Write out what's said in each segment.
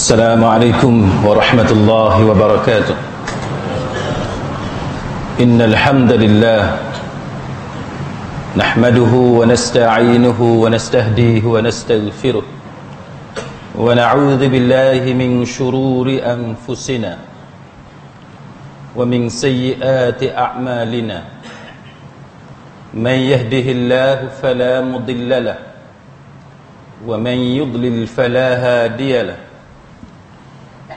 السلام عليكم ورحمة الله وبركاته. إن الحمد لله نحمده ونستعينه ونستهديه ونستغفره ونعوذ بالله من شرور أنفسنا ومن سيئات أعمالنا. من يهده الله فلا مضل له ومن يضلل فلا هادي له.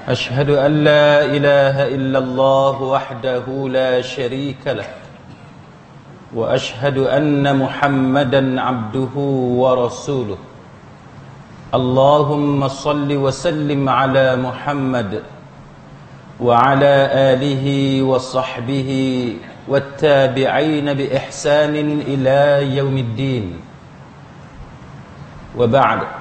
أشهد أن لا إله إلا الله وحده لا شريك له وأشهد أن محمدا عبده ورسوله. اللهم صل وسلم على محمد وعلى آله وصحبه والتابعين بإحسان إلى يوم الدين. وبعد.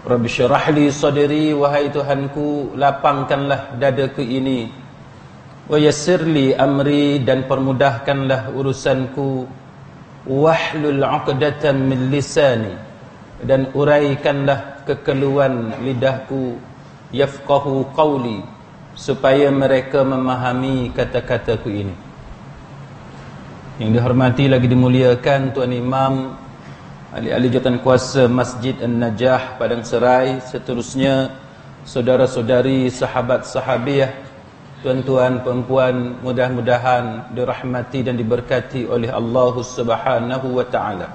Rabbi syarah li sadri, wahai Tuhanku, lapangkanlah dadaku ini. Wa yassir li amri, dan permudahkanlah urusanku. Wahlul 'uqdatam min lisani, dan uraikanlah kekeluhan lidahku. Yafqahu qawli, supaya mereka memahami kata-kataku ini. Yang dihormati lagi dimuliakan Tuan Imam, ahli-ahli jawatan kuasa Masjid An-Najah Padang Serai, seterusnya saudara-saudari, sahabat sahabiah, tuan-tuan, perempuan, mudah-mudahan dirahmati dan diberkati oleh Allah Subhanahu wa taala.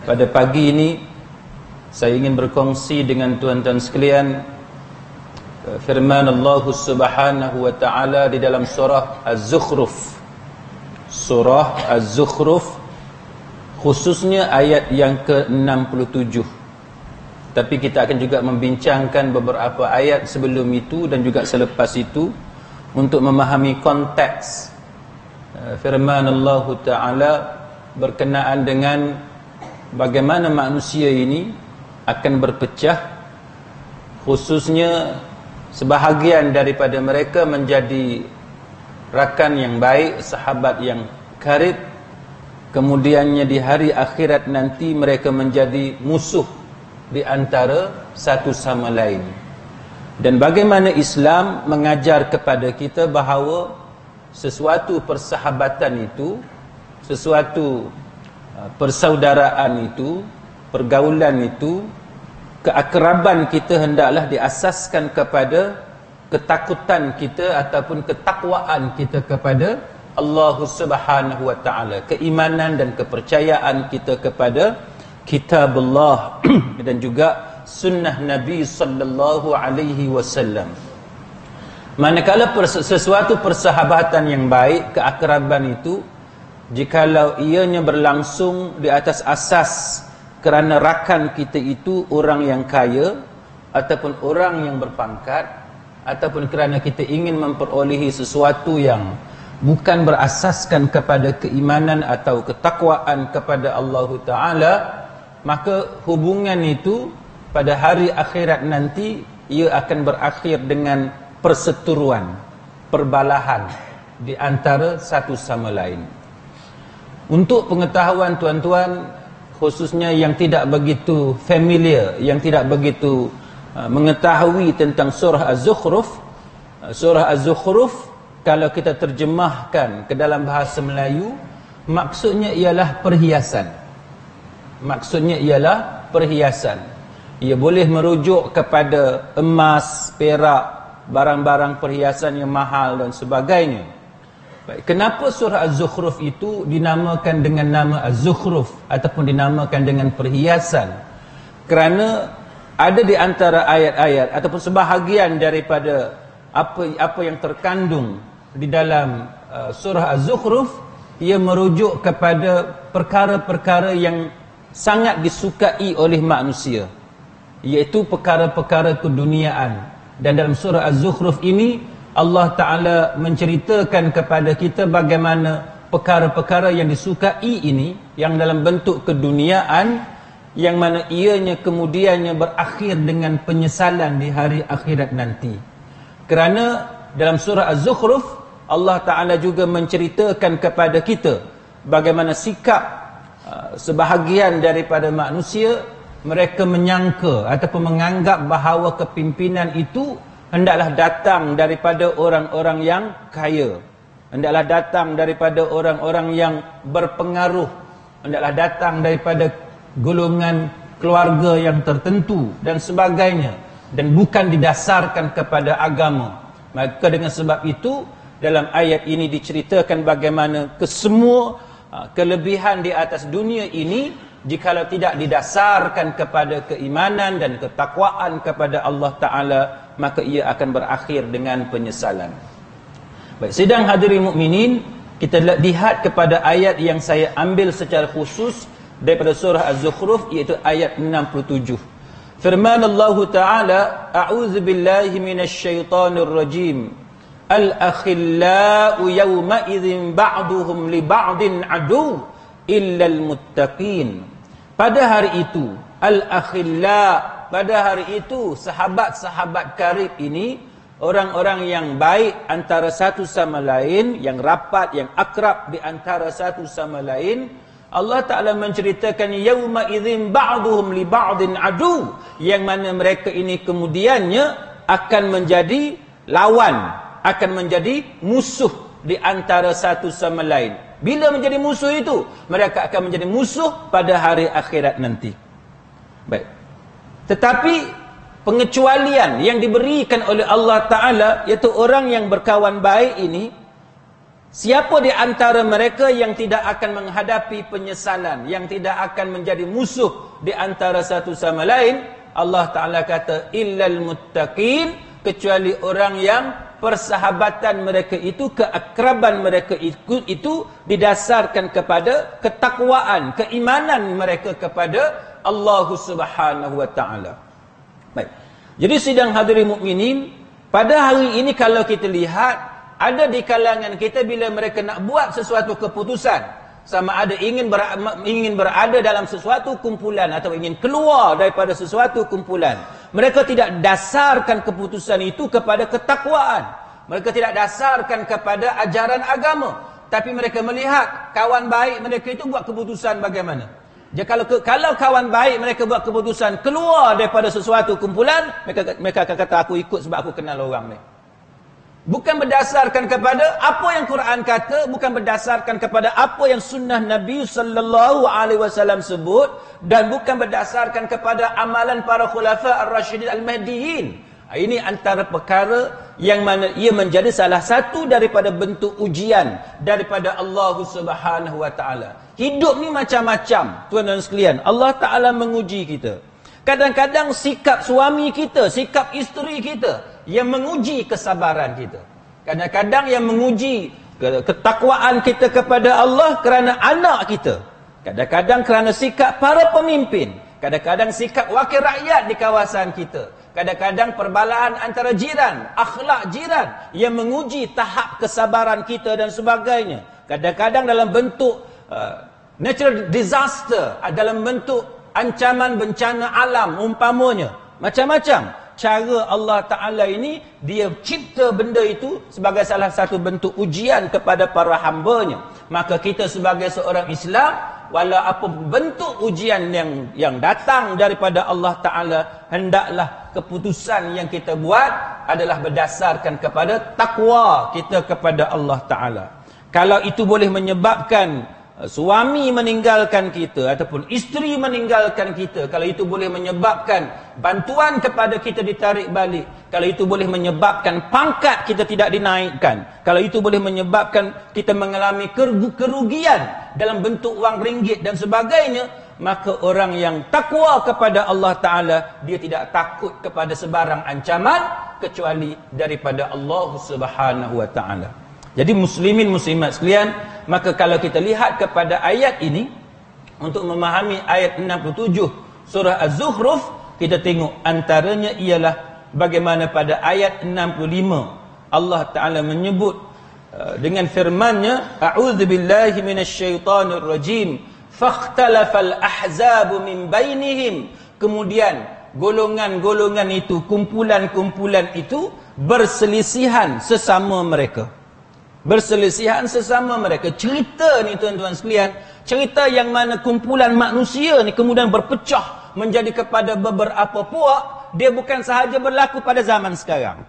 Pada pagi ini saya ingin berkongsi dengan tuan-tuan sekalian firman Allah Subhanahu wa taala di dalam surah Az-Zukhruf. Surah Az-Zukhruf, khususnya ayat yang ke-67. Tapi kita akan juga membincangkan beberapa ayat sebelum itu dan juga selepas itu untuk memahami konteks firman Allah Ta'ala berkenaan dengan bagaimana manusia ini akan berpecah, khususnya sebahagian daripada mereka menjadi rakan yang baik, sahabat yang karib. Kemudiannya di hari akhirat nanti mereka menjadi musuh di antara satu sama lain. Dan bagaimana Islam mengajar kepada kita bahawa sesuatu persahabatan itu, sesuatu persaudaraan itu, pergaulan itu, keakraban kita hendaklah diasaskan kepada ketakutan kita ataupun ketakwaan kita kepada Allah Subhanahu wa taala, keimanan dan kepercayaan kita kepada kitab Allah dan juga sunnah Nabi sallallahu alaihi wasallam. Manakala sesuatu persahabatan yang baik, keakraban itu, jikalau ianya berlangsung di atas asas kerana rakan kita itu orang yang kaya ataupun orang yang berpangkat, ataupun kerana kita ingin memperolehi sesuatu yang bukan berasaskan kepada keimanan atau ketakwaan kepada Allah Ta'ala, maka hubungan itu pada hari akhirat nanti ia akan berakhir dengan perseteruan, perbalahan di antara satu sama lain. Untuk pengetahuan tuan-tuan, khususnya yang tidak begitu familiar, yang tidak begitu mengetahui tentang surah Az-Zukhruf, surah Az-Zukhruf kalau kita terjemahkan ke dalam bahasa Melayu, maksudnya ialah perhiasan. Maksudnya ialah perhiasan. Ia boleh merujuk kepada emas, perak, barang-barang perhiasan yang mahal dan sebagainya. Baik, kenapa surah Az-Zukhruf itu dinamakan dengan nama Az-Zukhruf ataupun dinamakan dengan perhiasan? Kerana ada di antara ayat-ayat ataupun sebahagian daripada apa yang terkandung di dalam surah Az-Zukhruf, ia merujuk kepada perkara-perkara yang sangat disukai oleh manusia, iaitu perkara-perkara keduniaan. Dan dalam surah Az-Zukhruf ini Allah Ta'ala menceritakan kepada kita bagaimana perkara-perkara yang disukai ini, yang dalam bentuk keduniaan, yang mana ianya kemudiannya berakhir dengan penyesalan di hari akhirat nanti. Kerana dalam surah Az-Zukhruf Allah Ta'ala juga menceritakan kepada kita bagaimana sikap sebahagian daripada manusia mereka menyangka ataupun menganggap bahawa kepimpinan itu hendaklah datang daripada orang-orang yang kaya, hendaklah datang daripada orang-orang yang berpengaruh, hendaklah datang daripada golongan keluarga yang tertentu dan sebagainya, dan bukan didasarkan kepada agama. Maka dengan sebab itu dalam ayat ini diceritakan bagaimana kesemua kelebihan di atas dunia ini, jikalau tidak didasarkan kepada keimanan dan ketakwaan kepada Allah Ta'ala, maka ia akan berakhir dengan penyesalan. Baik, sidang hadirin mukminin, kita lihat kepada ayat yang saya ambil secara khusus daripada surah Az-Zukhruf, iaitu ayat 67. Firman Allah Ta'ala, A'udzu billahi minasyaitonir rajim. Al-akhillau yawma idzin ba'duhum li ba'din adu illal muttaqin. Pada hari itu, al-akhilla, pada hari itu sahabat-sahabat karib ini, orang-orang yang baik antara satu sama lain, yang rapat, yang akrab di antara satu sama lain. Allah Ta'ala menceritakan yauma idzin ba'duhum li ba'din adu, yang mana mereka ini kemudiannya akan menjadi lawan, akan menjadi musuh di antara satu sama lain. Bila menjadi musuh itu? Mereka akan menjadi musuh pada hari akhirat nanti. Baik. Tetapi pengecualian yang diberikan oleh Allah Ta'ala, iaitu orang yang berkawan baik ini, siapa di antara mereka yang tidak akan menghadapi penyesalan, yang tidak akan menjadi musuh di antara satu sama lain? Allah Ta'ala kata, illal muttaqin, kecuali orang yang persahabatan mereka itu, keakraban mereka itu didasarkan kepada ketakwaan, keimanan mereka kepada Allah Subhanahu wa Ta'ala. Baik. Jadi sidang hadirin mukminin, pada hari ini kalau kita lihat, ada di kalangan kita bila mereka nak buat sesuatu keputusan, sama ada ingin berada dalam sesuatu kumpulan atau ingin keluar daripada sesuatu kumpulan, mereka tidak dasarkan keputusan itu kepada ketakwaan, mereka tidak dasarkan kepada ajaran agama, tapi mereka melihat kawan baik mereka itu buat keputusan bagaimana. Jadi kalau kawan baik mereka buat keputusan keluar daripada sesuatu kumpulan, mereka akan kata aku ikut sebab aku kenal orang ni. Bukan berdasarkan kepada apa yang Quran kata, bukan berdasarkan kepada apa yang sunnah Nabi sallallahu alaihi wasallam sebut, dan bukan berdasarkan kepada amalan para khulafa ar-rasyidin al-mahdiyyin. Ini antara perkara yang mana ia menjadi salah satu daripada bentuk ujian daripada Allah Subhanahu wa Ta'ala. Hidup ni macam-macam, tuan-tuan sekalian. Allah Ta'ala menguji kita. Kadang-kadang sikap suami kita, sikap isteri kita yang menguji kesabaran kita. Kadang-kadang yang menguji ketakwaan kita kepada Allah kerana anak kita. Kadang-kadang kerana sikap para pemimpin. Kadang-kadang sikap wakil rakyat di kawasan kita. Kadang-kadang perbalaan antara jiran, akhlak jiran yang menguji tahap kesabaran kita dan sebagainya. Kadang-kadang dalam bentuk natural disaster, dalam bentuk ancaman bencana alam umpamanya. Macam-macam. Cara Allah Ta'ala ini, dia cipta benda itu sebagai salah satu bentuk ujian kepada para hambanya. Maka kita sebagai seorang Islam, walau apa bentuk ujian yang datang daripada Allah Ta'ala, hendaklah keputusan yang kita buat adalah berdasarkan kepada takwa kita kepada Allah Ta'ala. Kalau itu boleh menyebabkan suami meninggalkan kita ataupun isteri meninggalkan kita, kalau itu boleh menyebabkan bantuan kepada kita ditarik balik, kalau itu boleh menyebabkan pangkat kita tidak dinaikkan, kalau itu boleh menyebabkan kita mengalami kerugian dalam bentuk wang ringgit dan sebagainya, maka orang yang takwa kepada Allah Ta'ala, dia tidak takut kepada sebarang ancaman kecuali daripada Allah Subhanahu wa Ta'ala. Jadi muslimin muslimat sekalian, maka kalau kita lihat kepada ayat ini, untuk memahami ayat 67 surah Az-Zukhruf, kita tengok antaranya ialah bagaimana pada ayat 65 Allah Ta'ala menyebut dengan firman-Nya, A'udzu billahi minasyaitonir rajim, fakhtalafal ahzabu min bainihim. Kemudian golongan-golongan itu, kumpulan-kumpulan itu berselisihan sesama mereka. Berselisihan sesama mereka. Cerita ni tuan-tuan sekalian, cerita yang mana kumpulan manusia ni kemudian berpecah menjadi kepada beberapa puak, dia bukan sahaja berlaku pada zaman sekarang.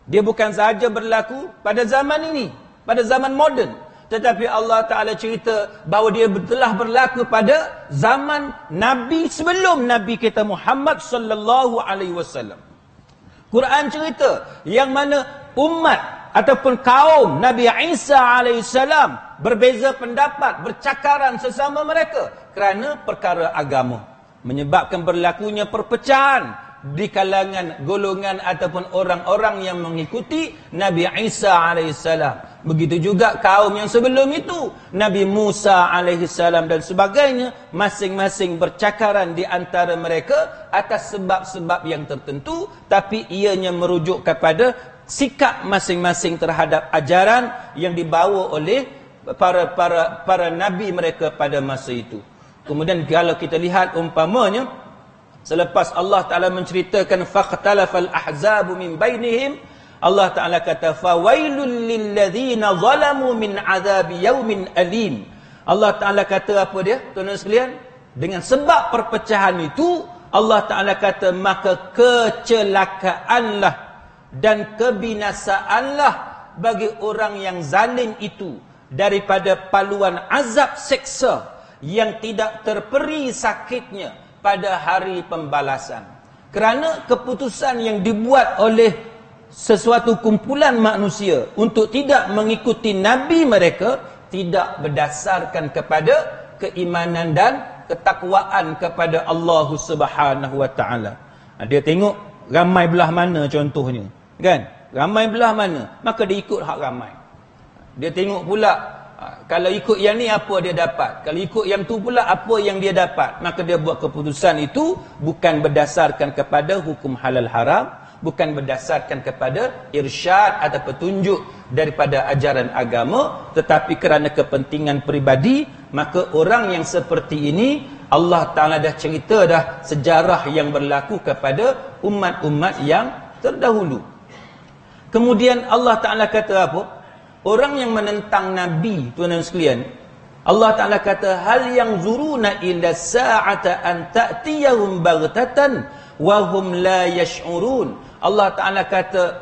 Dia bukan sahaja berlaku pada zaman ini, pada zaman moden. Tetapi Allah Ta'ala cerita bahawa dia telah berlaku pada zaman Nabi sebelum Nabi kita Muhammad sallallahu alaihi wasallam. Quran cerita yang mana umat ataupun kaum Nabi Isa alaihissalam berbeza pendapat, bercakaran sesama mereka kerana perkara agama, menyebabkan berlakunya perpecahan di kalangan golongan ataupun orang-orang yang mengikuti Nabi Isa alaihissalam. Begitu juga kaum yang sebelum itu, Nabi Musa alaihissalam dan sebagainya, masing-masing bercakaran di antara mereka atas sebab-sebab yang tertentu, tapi ianya merujuk kepada sikap masing-masing terhadap ajaran yang dibawa oleh para nabi mereka pada masa itu. Kemudian kalau kita lihat umpamanya, selepas Allah Ta'ala menceritakan faqtalafal ahzabu min bainihim, Allah Ta'ala kata fawailul lilladzina zalamu min azabi yaumin alim. Allah Ta'ala kata apa dia? Tuan-tuan sekalian, dengan sebab perpecahan itu Allah Ta'ala kata maka kecelakaanlah dan kebinasaanlah bagi orang yang zalim itu daripada paluan azab seksa yang tidak terperi sakitnya pada hari pembalasan. Kerana keputusan yang dibuat oleh sesuatu kumpulan manusia untuk tidak mengikuti Nabi mereka tidak berdasarkan kepada keimanan dan ketakwaan kepada Allah Subhanahu wa Ta'ala. Dia tengok ramai belah mana contohnya, kan? Ramai belah mana, maka dia ikut hak ramai. Dia tengok pula kalau ikut yang ni apa dia dapat, kalau ikut yang tu pula apa yang dia dapat, maka dia buat keputusan itu bukan berdasarkan kepada hukum halal haram, bukan berdasarkan kepada irsyad atau petunjuk daripada ajaran agama, tetapi kerana kepentingan peribadi. Maka orang yang seperti ini Allah Ta'ala dah cerita dah sejarah yang berlaku kepada umat-umat yang terdahulu. Kemudian Allah Ta'ala kata apa? Orang yang menentang Nabi, tuan-tuan sekalian, Allah Ta'ala kata hal yang zuruna illa sa'ata an ta'tiyahum baghtatan wa hum la yash'urun. Allah Ta'ala kata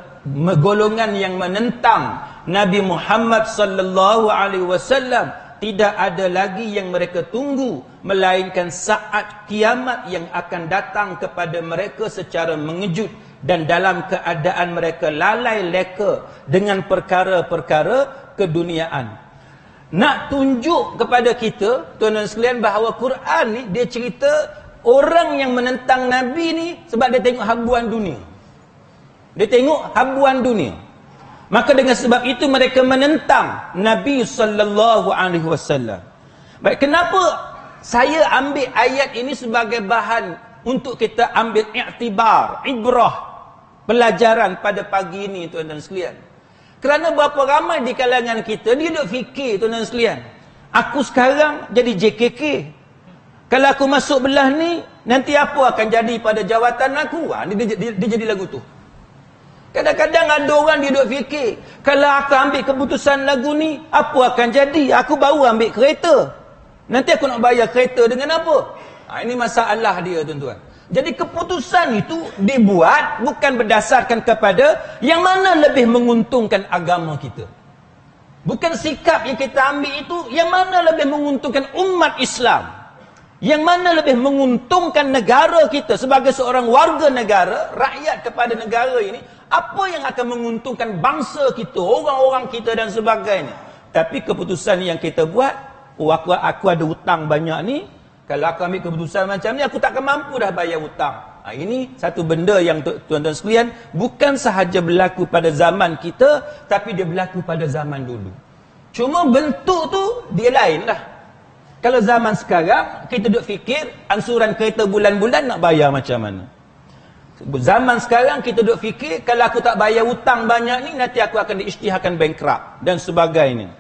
golongan yang menentang Nabi Muhammad sallallahu alaihi wasallam tidak ada lagi yang mereka tunggu melainkan saat kiamat yang akan datang kepada mereka secara mengejut dan dalam keadaan mereka lalai leka dengan perkara-perkara keduniaan. Nak tunjuk kepada kita, tuan-tuan sekalian, bahawa Quran ni dia cerita orang yang menentang Nabi ni sebab dia tengok habuan dunia. Dia tengok habuan dunia. Maka dengan sebab itu mereka menentang Nabi sallallahu alaihi wasallam. Baik, kenapa saya ambil ayat ini sebagai bahan untuk kita ambil iktibar, ibrah, pelajaran pada pagi ini, tuan-tuan sekalian? Kerana berapa ramai di kalangan kita dia duk fikir, tuan-tuan sekalian, aku sekarang jadi JKK. Kalau aku masuk belah ni, nanti apa akan jadi pada jawatan aku? Dia jadi lagu tu. Kadang-kadang ada orang dia duk fikir, kalau aku ambil keputusan lagu ni, apa akan jadi? Aku baru ambil kereta. Nanti aku nak bayar kereta dengan apa? Ini masalah dia, tuan-tuan. Jadi keputusan itu dibuat bukan berdasarkan kepada yang mana lebih menguntungkan agama kita. Bukan sikap yang kita ambil itu yang mana lebih menguntungkan umat Islam, yang mana lebih menguntungkan negara kita sebagai seorang warga negara, rakyat kepada negara ini. Apa yang akan menguntungkan bangsa kita, orang-orang kita dan sebagainya. Tapi keputusan yang kita buat, aku ada hutang banyak ni, kalau aku ambil keputusan macam ni, aku takkan mampu dah bayar hutang. Ini satu benda yang tuan-tuan sekalian, bukan sahaja berlaku pada zaman kita, tapi dia berlaku pada zaman dulu. Cuma bentuk tu dia lain lah. Kalau zaman sekarang, kita duk fikir ansuran kereta bulan-bulan nak bayar macam mana. Zaman sekarang kita duk fikir, kalau aku tak bayar hutang banyak ni, nanti aku akan diisytiharkan bankrupt dan sebagainya.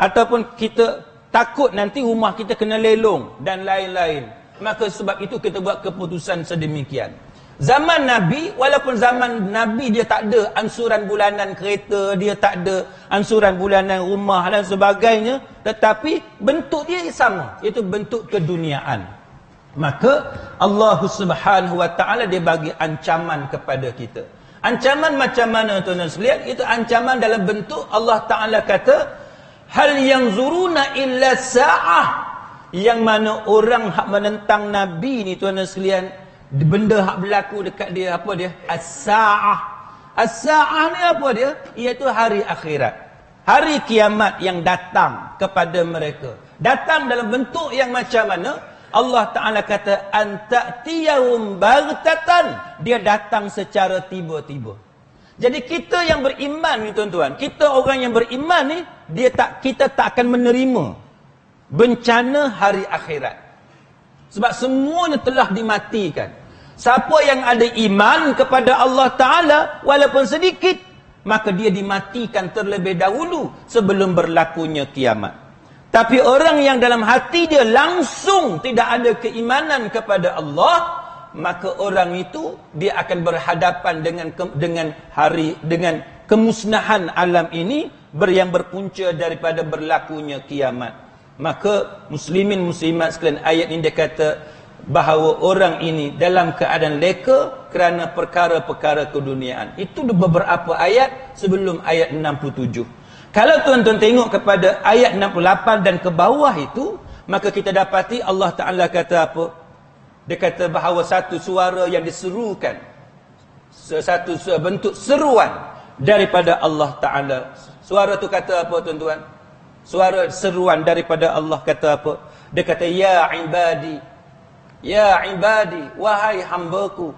Ataupun kita takut nanti rumah kita kena lelong dan lain-lain. Maka sebab itu kita buat keputusan sedemikian. Zaman Nabi, walaupun zaman Nabi dia tak ada ansuran bulanan kereta, dia tak ada ansuran bulanan rumah dan sebagainya, tetapi bentuk dia sama, iaitu bentuk keduniaan. Maka Allah Subhanahu wa taala dia bagi ancaman kepada kita. Ancaman macam mana tuan-tuan sekalian? Itu ancaman dalam bentuk Allah Taala kata, hal yanzuruna illa sa'ah, yang mana orang hak menentang Nabi ni tuan-tuan sekalian, benda hak berlaku dekat dia apa dia? As-sa'ah. As-sa'ah ni apa dia? Iaitu hari akhirat. Hari kiamat yang datang kepada mereka. Datang dalam bentuk yang macam mana? Allah Ta'ala kata, anta'tiyahum baghtatan. Dia datang secara tiba-tiba. Jadi kita yang beriman ni tuan-tuan, kita orang yang beriman ni, kita tak akan menerima bencana hari akhirat. Sebab semuanya telah dimatikan. Siapa yang ada iman kepada Allah Ta'ala, walaupun sedikit, maka dia dimatikan terlebih dahulu sebelum berlakunya kiamat. Tapi orang yang dalam hati dia langsung tidak ada keimanan kepada Allah, maka orang itu dia akan berhadapan dengan kemusnahan alam ini yang berpunca daripada berlakunya kiamat. Maka muslimin muslimat sekalian, ayat ini dia kata bahawa orang ini dalam keadaan leka kerana perkara-perkara keduniaan. Itu beberapa ayat sebelum ayat 67. Kalau tuan-tuan tengok kepada ayat 68 dan ke bawah itu, maka kita dapati Allah Ta'ala kata apa? Dia kata bahawa satu suara yang diserukan, satu bentuk seruan daripada Allah Ta'ala. Suara tu kata apa tuan-tuan? Suara seruan daripada Allah kata apa? Dia kata, ya ibadi, wahai hambaku,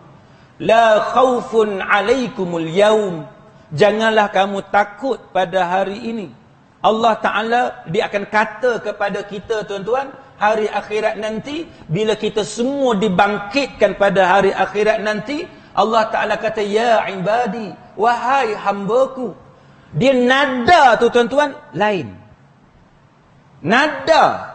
la khawfun alaikumul yaum. Janganlah kamu takut pada hari ini. Allah Ta'ala dia akan kata kepada kita tuan-tuan, hari akhirat nanti, bila kita semua dibangkitkan pada hari akhirat nanti, Allah Ta'ala kata, ya ibadi, wahai hambaku. Dia nada tu tuan-tuan lain. Nada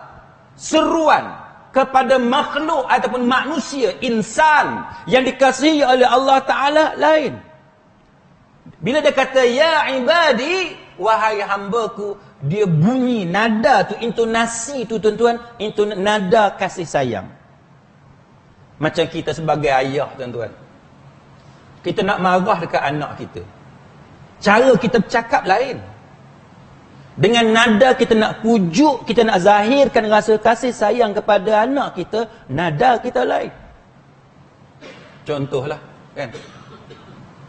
seruan kepada makhluk ataupun manusia, insan yang dikasihi oleh Allah Ta'ala lain. Bila dia kata, ya ibadi, wahai hambaku, dia bunyi nada tu, intonasi tu tuan-tuan, itu nada kasih sayang. Macam kita sebagai ayah tuan-tuan, kita nak marah dekat anak kita, cara kita bercakap lain. Dengan nada kita nak pujuk, kita nak zahirkan rasa kasih sayang kepada anak kita, nada kita lain. Contohlah kan,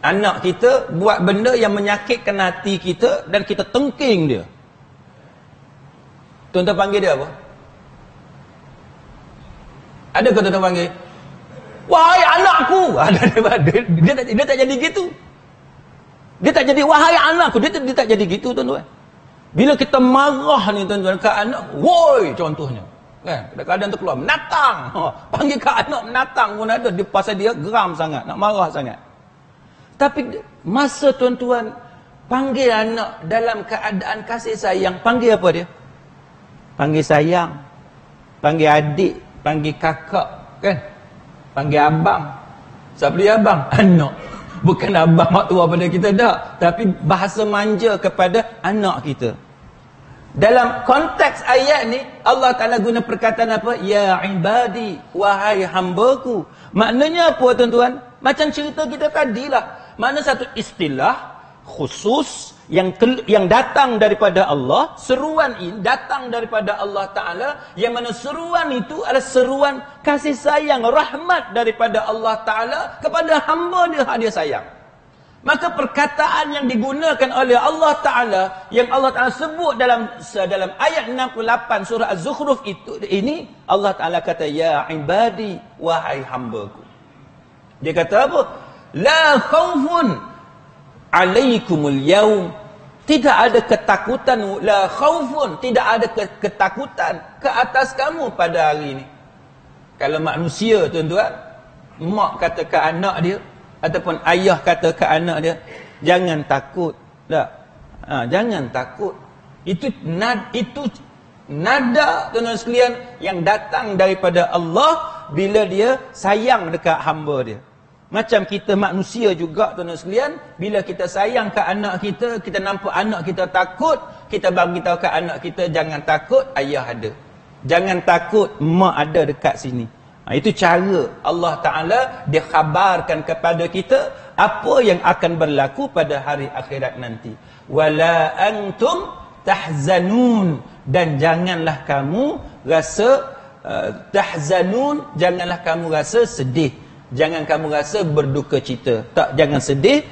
anak kita buat benda yang menyakitkan hati kita dan kita tengking dia. Tuan-tuan panggil dia apa? Ada ke tuan-tuan panggil? Wahai anakku. Dia tak jadi gitu. Dia tak jadi wahai anakku. Dia tak jadi gitu tuan-tuan. Bila kita marah ni tuan-tuan ke anak, woi contohnya. Kan? Kadang-kadang tu keluar menatang. Panggil ke anak menatang pun ada. Dia pasal dia geram sangat, nak marah sangat. Tapi masa tuan-tuan panggil anak dalam keadaan kasih sayang, panggil apa dia? Panggil sayang, panggil adik, panggil kakak, kan? Panggil abang. Siapa dia abang? Anak. Bukan abang mak tua pada kita dah, tapi bahasa manja kepada anak kita. Dalam konteks ayat ni, Allah Ta'ala guna perkataan apa? Ya ibadi, wahai hambaku. Maknanya apa tuan-tuan? Macam cerita kita tadilah. Mana satu istilah khusus yang datang daripada Allah, seruan ini datang daripada Allah Ta'ala, yang mana seruan itu adalah seruan kasih sayang, rahmat daripada Allah Ta'ala kepada hamba dia sayang. Maka perkataan yang digunakan oleh Allah Ta'ala, yang Allah Ta'ala sebut dalam ayat 68 surah Az-Zukhruf ini, Allah Ta'ala kata, ya ibadi, wahai hambaku. Dia kata apa? La khawfun alaikumul yaum. Tidak ada ketakutan, la khawfun, tidak ada ketakutan ke atas kamu pada hari ini. Kalau manusia tuan-tuan, mak kata ke anak dia, ataupun ayah kata ke anak dia, jangan takut. Tak. Jangan takut. Itu nada tuan-tuan sekalian yang datang daripada Allah bila dia sayang dekat hamba dia. Macam kita manusia juga tuan-tuan sekalian, bila kita sayang ke anak kita, kita nampak anak kita takut, kita bagi tahu ke anak kita, jangan takut, ayah ada. Jangan takut, mak ada dekat sini. Itu cara Allah Ta'ala dia khabarkan kepada kita apa yang akan berlaku pada hari akhirat nanti. Wala antum tahzanun, dan janganlah kamu rasa tahzanun, janganlah kamu rasa sedih, jangan kamu rasa berduka cita. Tak, jangan sedih,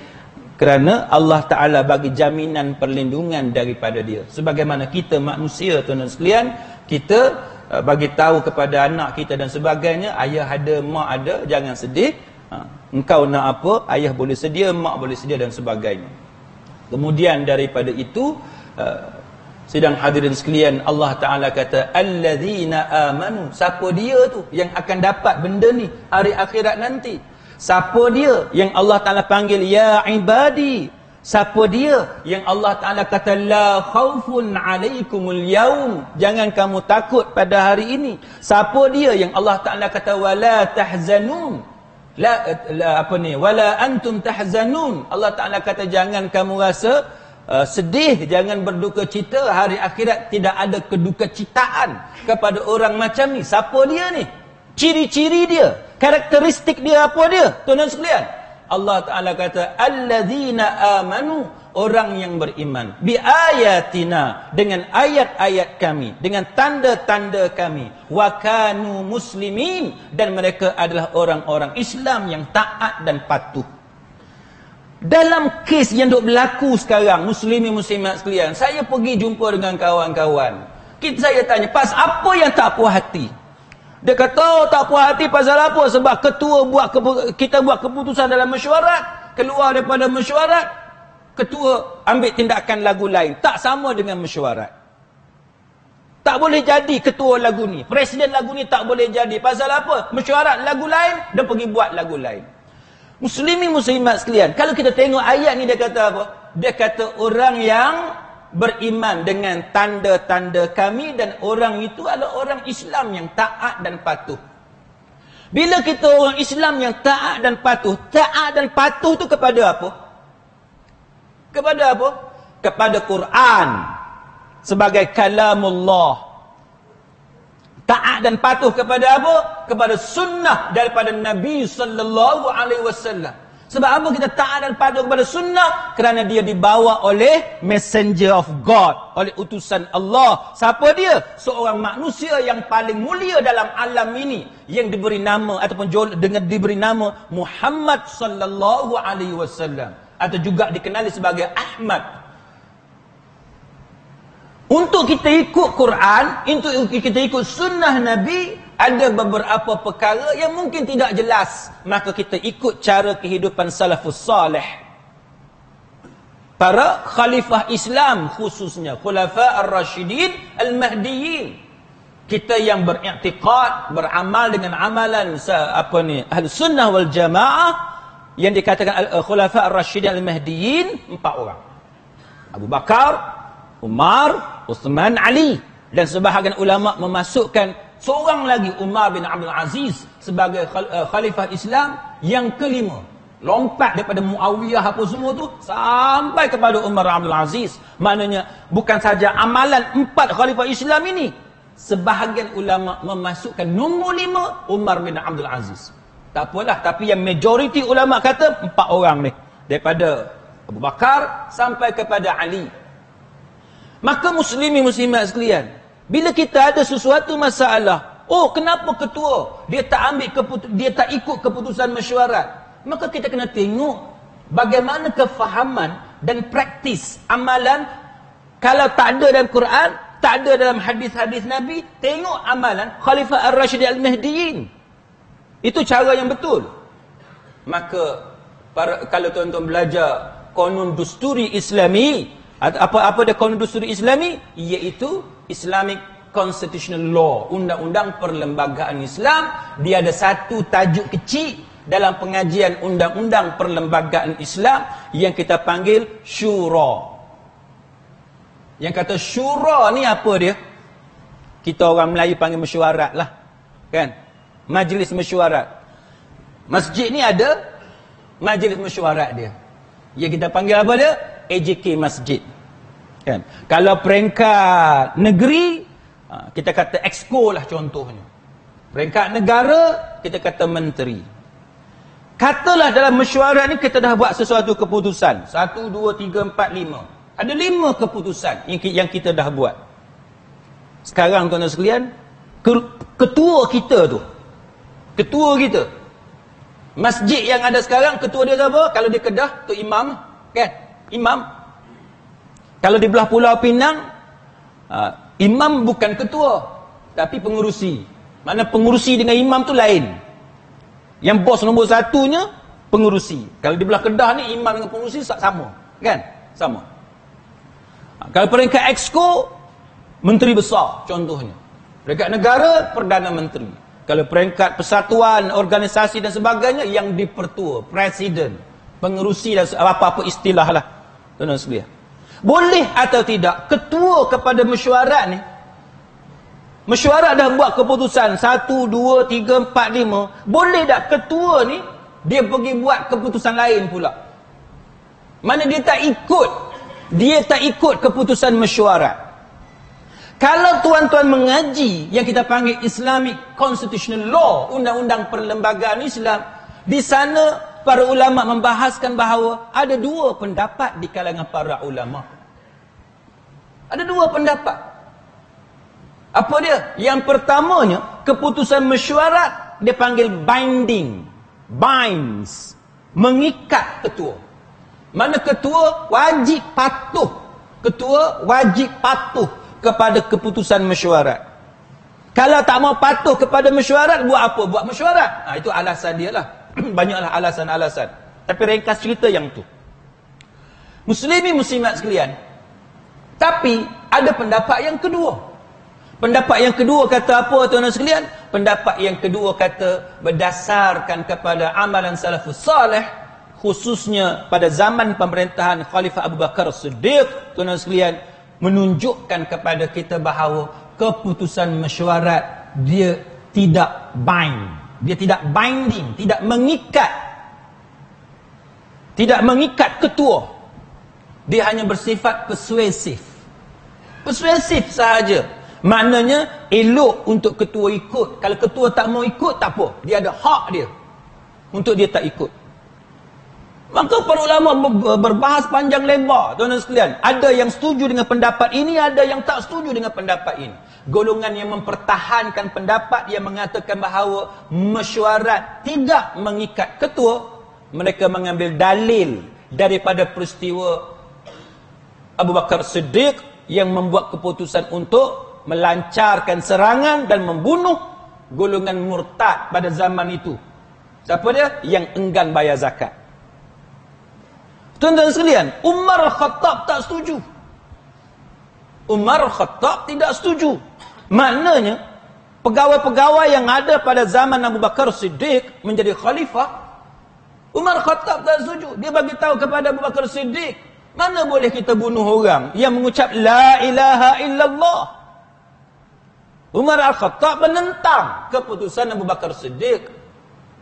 kerana Allah Ta'ala bagi jaminan perlindungan daripada dia. Sebagaimana kita manusia, tuan-tuan sekalian, kita bagi tahu kepada anak kita dan sebagainya, ayah ada, mak ada, jangan sedih. Engkau nak apa, ayah boleh sedia, mak boleh sedia dan sebagainya. Kemudian daripada itu, sidang hadirin sekalian, Allah Ta'ala kata alladzina amanu. Siapa dia tu yang akan dapat benda ni hari akhirat nanti? Siapa dia yang Allah Ta'ala panggil ya ibadi? Siapa dia yang Allah Ta'ala kata la khaufun alaikumul yaum, jangan kamu takut pada hari ini? Siapa dia yang Allah Ta'ala kata wala tahzanun, wala antum tahzanun, Allah Ta'ala kata jangan kamu rasa sedih, jangan berduka cita, hari akhirat tidak ada keduka citaan kepada orang macam ni. Siapa dia ni? Ciri-ciri dia, karakteristik dia apa dia, tuan-tuan sekalian? Allah Ta'ala kata alladzina amanu, orang yang beriman, bi ayatina, dengan ayat-ayat kami, dengan tanda-tanda kami, wa kanu muslimin, dan mereka adalah orang-orang Islam yang taat dan patuh. Dalam kes yang duk berlaku sekarang, muslimin-muslimat sekalian, saya pergi jumpa dengan kawan-kawan. Saya tanya, pas apa yang tak puas hati? Dia kata, oh, tak puas hati pasal apa? Sebab ketua kita buat keputusan dalam mesyuarat, keluar daripada mesyuarat, ketua ambil tindakan lagu lain, tak sama dengan mesyuarat. Tak boleh jadi ketua lagu ni, presiden lagu ni tak boleh jadi. Pasal apa? Mesyuarat lagu lain, dia pergi buat lagu lain. Muslimin muslimat sekalian, kalau kita tengok ayat ni, dia kata apa? Dia kata orang yang beriman dengan tanda-tanda kami, dan orang itu adalah orang Islam yang taat dan patuh. Bila kita orang Islam yang taat dan patuh tu kepada apa? Kepada apa? Kepada Quran sebagai kalamullah. Taat dan patuh kepada apa? Kepada sunnah daripada Nabi sallallahu alaihi wasallam. Sebab apa kita taat dan patuh kepada sunnah? Kerana dia dibawa oleh messenger of God, oleh utusan Allah. Siapa dia? Seorang manusia yang paling mulia dalam alam ini, yang diberi nama ataupun dengan diberi nama Muhammad sallallahu alaihi wasallam, atau juga dikenali sebagai Ahmad. Untuk kita ikut Quran, untuk kita ikut sunnah Nabi, ada beberapa perkara yang mungkin tidak jelas, maka kita ikut cara kehidupan salafus salih, para khalifah Islam, khususnya khulafa ar-rasyidin al-mahdiyin. Kita yang beriktikad, beramal dengan amalan ahli sunnah wal jamaah, yang dikatakan khulafa ar-rasyidin al-mahdiyin, 4 orang: Abu Bakar, Umar, Uthman, Ali. Dan sebahagian ulama memasukkan seorang lagi, Umar bin Abdul Aziz, sebagai khalifah Islam yang kelima. Lompat daripada Muawiyah apa semua tu sampai kepada Umar bin Abdul Aziz. Maknanya bukan saja amalan 4 khalifah Islam ini, sebahagian ulama memasukkan nombor 5 Umar bin Abdul Aziz. Tak apalah, tapi yang majoriti ulama kata 4 orang ni, daripada Abu Bakar sampai kepada Ali. Maka muslimin muslimat sekalian, bila kita ada sesuatu masalah, oh kenapa ketua dia tak ikut keputusan mesyuarat, maka kita kena tengok bagaimana kefahaman dan praktis amalan. Kalau tak ada dalam Quran, tak ada dalam hadis-hadis Nabi, tengok amalan Khalifah Ar-Rasyidin Al-Mahdiyin. Itu cara yang betul. Maka kalau tuan-tuan belajar Qanun Dusturi Islami, apa dia Qanun Dusturi Islami? Iaitu Islamic Constitutional Law, undang-undang perlembagaan Islam. Dia ada satu tajuk kecil dalam pengajian undang-undang perlembagaan Islam yang kita panggil Syura. Yang kata Syura ni apa dia? Kita orang Melayu panggil mesyuarat lah, kan? Majlis mesyuarat. Masjid ni ada majlis mesyuarat dia. Yang kita panggil apa dia? AJK Masjid, kan? Kalau peringkat negeri, kita kata exco lah contohnya. Peringkat negara, kita kata menteri. Katalah dalam mesyuarat ni kita dah buat sesuatu keputusan. 1, 2, 3, 4, 5. Ada 5 keputusan yang kita dah buat. Sekarang tuan-tuan sekalian, ketua kita tu, ketua kita, masjid yang ada sekarang, ketua dia siapa? Kalau di Kedah, tu imam, kan? Imam. Kalau di belah Pulau Pinang, imam bukan ketua, tapi pengurusi. Mana pengurusi dengan imam tu lain. Yang bos nombor satunya, pengurusi. Kalau di belah Kedah ni, imam dengan pengurusi sama, kan? Sama. Kalau peringkat exco, menteri besar contohnya. Peringkat negara, Perdana Menteri. Kalau peringkat persatuan, organisasi dan sebagainya, yang dipertua, presiden, pengerusi dan apa-apa istilah lah. Tuan-tuan sekalian. Boleh atau tidak ketua kepada mesyuarat ni, mesyuarat dah buat keputusan 1, 2, 3, 4, 5, boleh tak ketua ni dia pergi buat keputusan lain pula? Mana dia tak ikut keputusan mesyuarat. Kalau tuan-tuan mengaji yang kita panggil Islamic Constitutional Law, undang-undang perlembagaan Islam, di sana para ulama membahaskan bahawa ada 2 pendapat di kalangan para ulama. Ada 2 pendapat. Apa dia? Yang pertamanya, keputusan mesyuarat dia panggil binding, binds, mengikat ketua. Mana ketua wajib patuh. Ketua wajib patuh kepada keputusan mesyuarat. Kalau tak mau patuh kepada mesyuarat, buat apa? Buat mesyuarat. Itu alasan dia lah. Banyaklah alasan-alasan. Tapi ringkas cerita yang tu. Muslimin muslimat sekalian. Tapi ada pendapat yang kedua. Pendapat yang kedua kata apa tuan-tuan sekalian? Pendapat yang kedua kata berdasarkan kepada amalan salafus salih, khususnya pada zaman pemerintahan Khalifah Abu Bakar Siddiq, tuan-tuan sekalian, menunjukkan kepada kita bahawa keputusan mesyuarat dia tidak bind, dia tidak binding, tidak mengikat, tidak mengikat ketua. Dia hanya bersifat persuasif, persuasif sahaja. Maknanya elok untuk ketua ikut. Kalau ketua tak mau ikut, tak apa, dia ada hak dia untuk dia tak ikut. Maka para ulama berbahas panjang lebar, tuan-tuan sekalian. Ada yang setuju dengan pendapat ini, ada yang tak setuju dengan pendapat ini. Golongan yang mempertahankan pendapat yang mengatakan bahawa mesyuarat tidak mengikat ketua, mereka mengambil dalil daripada peristiwa Abu Bakar Siddiq yang membuat keputusan untuk melancarkan serangan dan membunuh golongan murtad pada zaman itu. Siapa dia? Yang enggan bayar zakat. Tuan-tuan sekalian, Umar Khattab tak setuju. Umar Khattab tidak setuju. Maknanya, pegawai-pegawai yang ada pada zaman Abu Bakar Siddiq menjadi khalifah, Umar Khattab tak setuju. Dia bagi tahu kepada Abu Bakar Siddiq, mana boleh kita bunuh orang yang mengucap La ilaha illallah. Umar Al-Khattab menentang keputusan Abu Bakar Siddiq.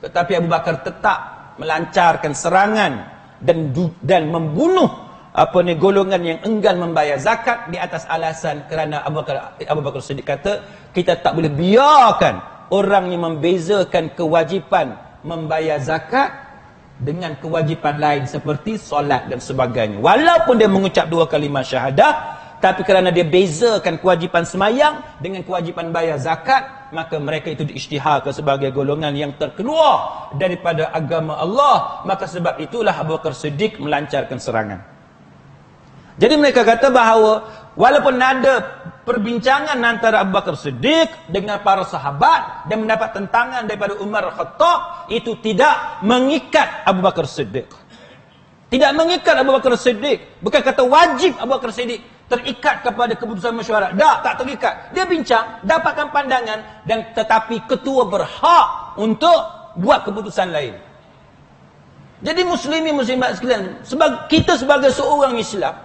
Tetapi Abu Bakar tetap melancarkan serangan dan membunuh golongan yang enggan membayar zakat di atas alasan kerana Abu Bakar Siddiq kata kita tak boleh biarkan orang yang membezakan kewajipan membayar zakat dengan kewajipan lain seperti solat dan sebagainya. Walaupun dia mengucap 2 kalimah syahadah, tapi kerana dia bezakan kewajipan semayang dengan kewajipan bayar zakat, maka mereka itu diisytiharkan sebagai golongan yang terkeluar daripada agama Allah. Maka sebab itulah Abu Bakar Siddiq melancarkan serangan. Jadi mereka kata bahawa walaupun ada perbincangan antara Abu Bakar Siddiq dengan para sahabat dan mendapat tentangan daripada Umar Khattab, itu tidak mengikat Abu Bakar Siddiq. Tidak mengikat Abu Bakar Siddiq. Bukan kata wajib Abu Bakar Siddiq terikat kepada keputusan mesyuarat. Tak terikat. Dia bincang, dapatkan pandangan, dan tetapi ketua berhak untuk buat keputusan lain. Jadi muslimin muslimat sekalian, kita sebagai seorang Islam,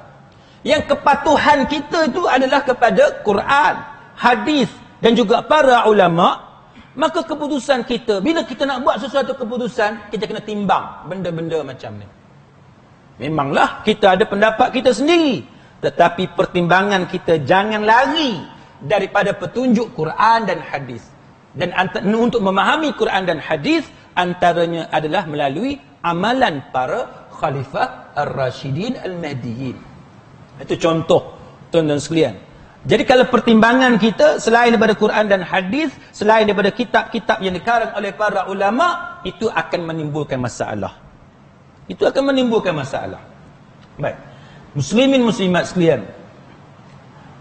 yang kepatuhan kita itu adalah kepada Quran, hadis dan juga para ulama, maka keputusan kita, bila kita nak buat sesuatu keputusan, kita kena timbang benda-benda macam ni. Memanglah kita ada pendapat kita sendiri, tetapi pertimbangan kita jangan lari daripada petunjuk Quran dan hadis. Dan untuk memahami Quran dan hadis, antaranya adalah melalui amalan para khalifah ar-rasyidin al-mahdiyin. Itu contoh, tuan-tuan sekalian. Jadi kalau pertimbangan kita selain daripada Quran dan hadis, selain daripada kitab-kitab yang dikarang oleh para ulama, itu akan menimbulkan masalah. Itu akan menimbulkan masalah. Baik. Muslimin muslimat sekalian,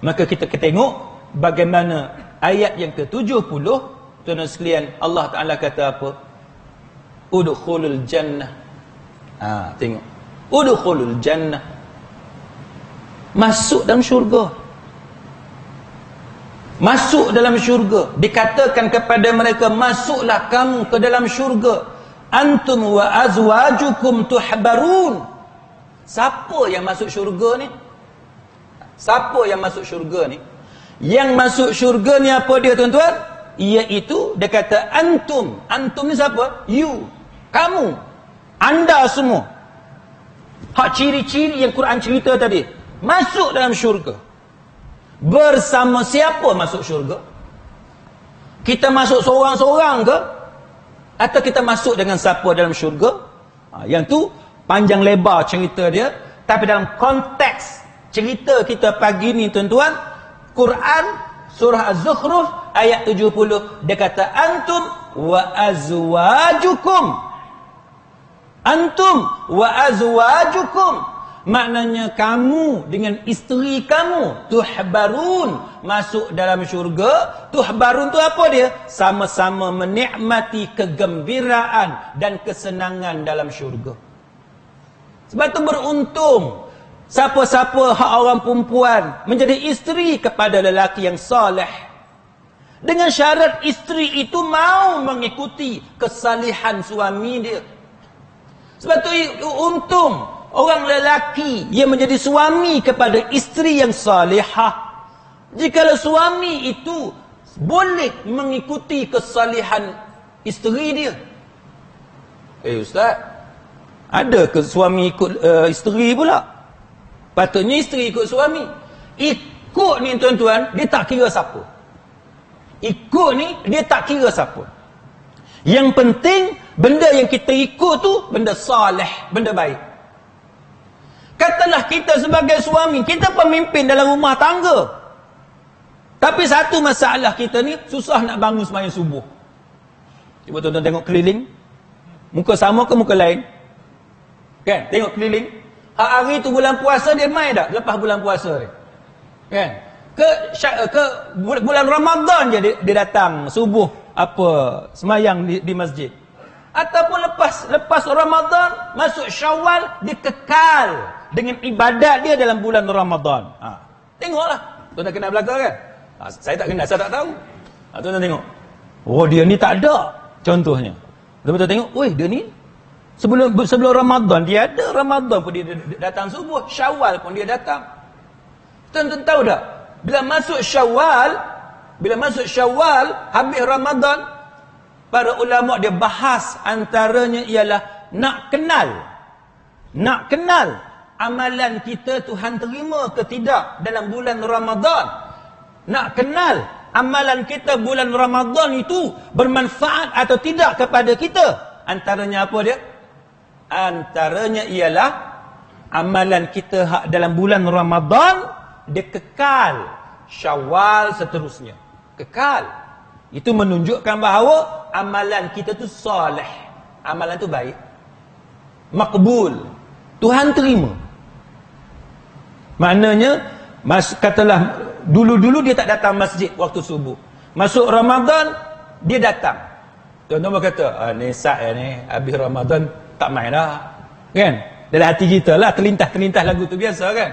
maka kita tengok bagaimana ayat yang ke-70, tuan-tuan sekalian, Allah Ta'ala kata apa? Udkhulul jannah. Tengok. Udkhulul jannah. Masuk dalam syurga. Masuk dalam syurga. Dikatakan kepada mereka, masuklah kamu ke dalam syurga. Antum wa azwajukum tuhbarun. Siapa yang masuk syurga ni? Siapa yang masuk syurga ni? Yang masuk syurga ni apa dia, tuan-tuan? Iaitu, dia kata antum. Antum ni siapa? You. Kamu. Anda semua. Hak ciri-ciri yang Quran cerita tadi. Masuk dalam syurga. Bersama siapa masuk syurga? Kita masuk seorang-seorang ke? Atau kita masuk dengan siapa dalam syurga? Yang tu panjang lebar cerita dia. Tapi dalam konteks cerita kita pagi ni, tuan-tuan, Quran surah Az-Zukhruf ayat 70, dia kata antum wa azwajukum. Antum wa azwajukum. Maknanya kamu dengan isteri kamu, tuhbarun, masuk dalam syurga. Tuhbarun tu apa dia? Sama-sama menikmati kegembiraan dan kesenangan dalam syurga. Sebab tu beruntung siapa-siapa hak orang perempuan menjadi isteri kepada lelaki yang soleh, dengan syarat isteri itu mau mengikuti kesalihan suami dia. Sebab tu untung orang lelaki yang menjadi suami kepada isteri yang salihah. Jikalau suami itu boleh mengikuti kesalihan isteri dia. Ustaz, ada ke suami ikut isteri pula? Patutnya isteri ikut suami. Ikut ni, tuan-tuan, dia tak kira siapa. Ikut ni, dia tak kira siapa. Yang penting, benda yang kita ikut tu benda salih, benda baik. Katalah kita sebagai suami, kita pemimpin dalam rumah tangga. Tapi satu masalah kita ni, susah nak bangun sembahyang subuh. Cuba tuan-tuan tengok keliling. Muka sama ke muka lain? Kan? Tengok keliling. Hari tu bulan puasa, dia mai tak? Lepas bulan puasa ni. Kan? Ke bulan Ramadan je dia datang subuh sembahyang di masjid. Ataupun lepas Ramadan, masuk Syawal, dia kekal dengan ibadat dia dalam bulan Ramadan. Tengoklah. Tuan-tuan kenal belakang kan? Saya tak kenal, saya tak tahu. Tuan-tuan tengok. Oh, dia ni tak ada. Contohnya. Tuan-tuan tengok, dia ni sebelum Ramadan, dia ada. Ramadan pun dia datang subuh. Syawal pun dia datang. Tuan-tuan tahu tak? Bila masuk Syawal, habis Ramadan, para ulama dia bahas antaranya ialah nak kenal amalan kita Tuhan terima ke tidak dalam bulan Ramadan. Nak kenal amalan kita bulan Ramadan itu bermanfaat atau tidak kepada kita. Antaranya apa dia? Antaranya ialah amalan kita dalam bulan Ramadan dia kekal. Syawal seterusnya. Kekal. Itu menunjukkan bahawa amalan kita tu soleh. Amalan tu baik. Makbul. Tuhan terima. Maknanya, katalah dulu-dulu dia tak datang masjid waktu subuh. Masuk Ramadan, dia datang. Tuan-tuan kata, ni Sa'ad ni, habis Ramadan tak main dah. Kan? Dalam hati kita lah, terlintas-terlintas lagu tu biasa kan?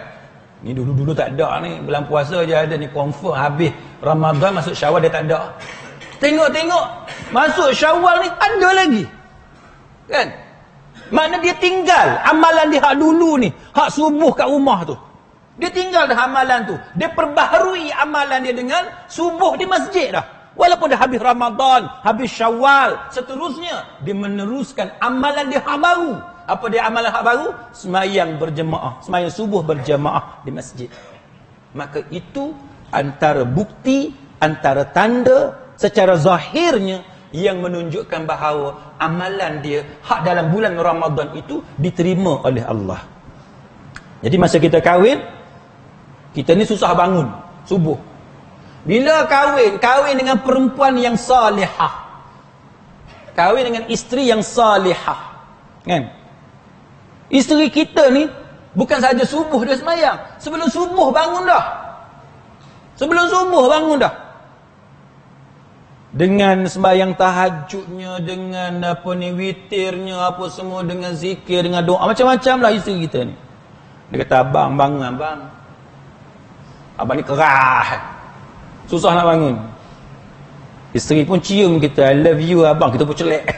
Ni dulu-dulu tak ada ni, bulan puasa je ada ni, confirm habis Ramadan masuk Syawal dia tak ada. Tengok-tengok, masuk Syawal ni ada lagi. Kan? Makna dia tinggal amalan dia hak dulu ni, hak subuh kat rumah tu. Dia tinggal dah amalan tu. Dia perbaharui amalan dia dengan subuh di masjid dah. Walaupun dah habis Ramadan, habis Syawal, seterusnya dia meneruskan amalan dia hak baru. Apa dia amalan hak baru? Sembahyang berjemaah, sembahyang subuh berjemaah di masjid. Maka itu antara bukti, antara tanda secara zahirnya yang menunjukkan bahawa amalan dia hak dalam bulan Ramadan itu diterima oleh Allah. Jadi masa kita kahwin, kita ni susah bangun subuh. Bila kahwin dengan perempuan yang salihah, kahwin dengan isteri yang salihah, kan? Isteri kita ni bukan saja subuh dia sembahyang, sebelum subuh bangun dah. Sebelum subuh bangun dah. Dengan sembahyang tahajudnya, dengan witirnya, apa semua, dengan zikir, dengan doa, macam-macam lah isteri kita ni. Dia kata, abang, bangun abang. Abang ni kerah. Susah nak bangun. Isteri pun cium kita, I love you abang. Kita pun celek.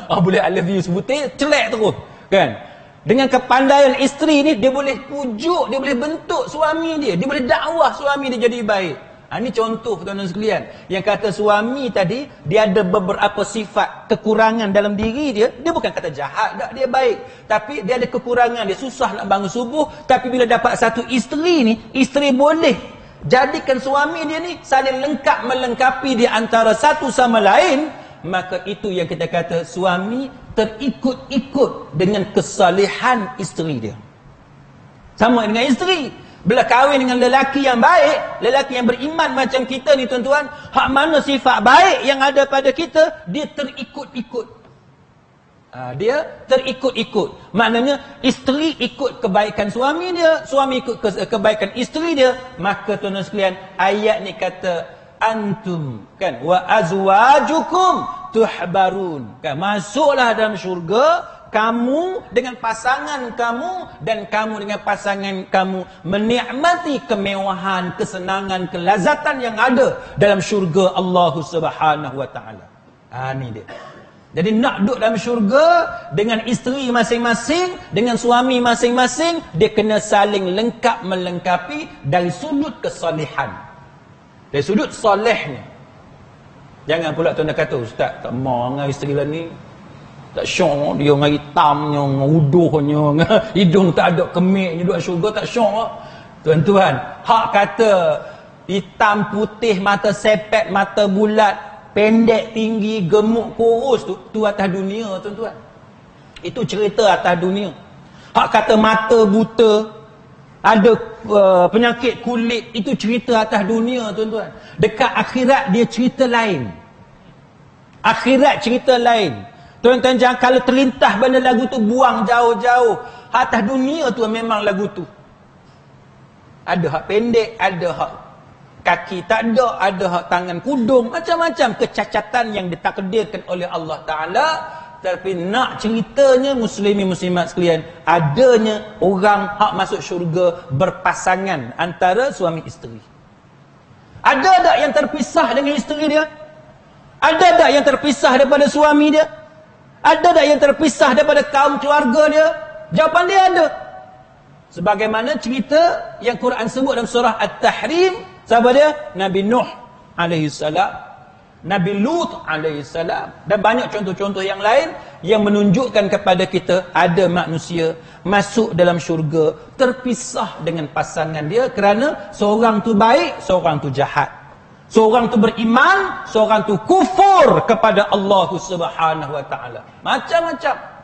Boleh I love you sebutir, celek terus. Kan? Dengan kepandaian isteri ni, dia boleh pujuk, dia boleh bentuk suami dia. Dia boleh dakwah suami dia jadi baik. Ini contoh tuan-tuan sekalian. Yang kata suami tadi, dia ada beberapa sifat kekurangan dalam diri dia. Dia bukan kata jahat, tak, dia baik. Tapi dia ada kekurangan, dia susah nak bangun subuh. Tapi bila dapat satu isteri ni, isteri boleh jadikan suami dia ni saling lengkap melengkapi di antara satu sama lain. Maka itu yang kita kata suami terikut-ikut dengan kesalehan isteri dia. Sama dengan isteri. Bila kahwin dengan lelaki yang baik, lelaki yang beriman macam kita ni tuan-tuan, hak mana sifat baik yang ada pada kita, dia terikut-ikut. Dia terikut-ikut. Maknanya isteri ikut kebaikan suami dia, suami ikut kebaikan isteri dia. Maka tuan-tuan sekalian, ayat ni kata antum, kan, wa azwajukum tuhbarun, kan, masuklah dalam syurga kamu dengan pasangan kamu, dan kamu dengan pasangan kamu menikmati kemewahan, kesenangan, kelazatan yang ada dalam syurga Allah Subhanahu wa taala. Ni dia. Jadi nak duduk dalam syurga dengan isteri masing-masing, dengan suami masing-masing, dia kena saling lengkap melengkapi dari sudut kesalehan. Dari sudut solehnya. Jangan pula tuan-tuan kata, ustaz tak mau dengan isteri lah ni, tak syok dia dengan hitamnya, dengan uduhnya, dengan hidung tak ada kemiknya, duduk syurga tak syok. Tuan-tuan, hak kata hitam putih, mata sepet, mata bulat, pendek tinggi, gemuk kurus, tu atas dunia tuan-tuan. Itu cerita atas dunia. Hak kata mata buta, ada penyakit kulit, itu cerita atas dunia tuan-tuan. Dekat akhirat dia cerita lain. Akhirat cerita lain. Tuan-tuan jangan kalau terlintas benda lagu tu buang jauh-jauh. Atas dunia tu memang lagu tu. Ada hak pendek, ada hak kaki tak ada hak tangan kudung, macam-macam kecacatan yang ditakdirkan oleh Allah Ta'ala. Tapi nak ceritanya muslimin muslimat sekalian, adanya orang hak masuk syurga berpasangan antara suami isteri. Ada tak yang terpisah dengan isteri dia? Ada tak yang terpisah daripada suami dia? Ada tak yang terpisah daripada kaum keluarga dia? Jawapan dia ada. Sebagaimana cerita yang Quran sebut dalam surah At-Tahrim, siapa dia? Nabi Nuh alaihi salam, Nabi Lut alaihi salam, dan banyak contoh-contoh yang lain yang menunjukkan kepada kita ada manusia masuk dalam syurga terpisah dengan pasangan dia kerana seorang tu baik, seorang tu jahat. Seorang tu beriman, seorang tu kufur kepada Allah Subhanahu wa taala. Macam-macam.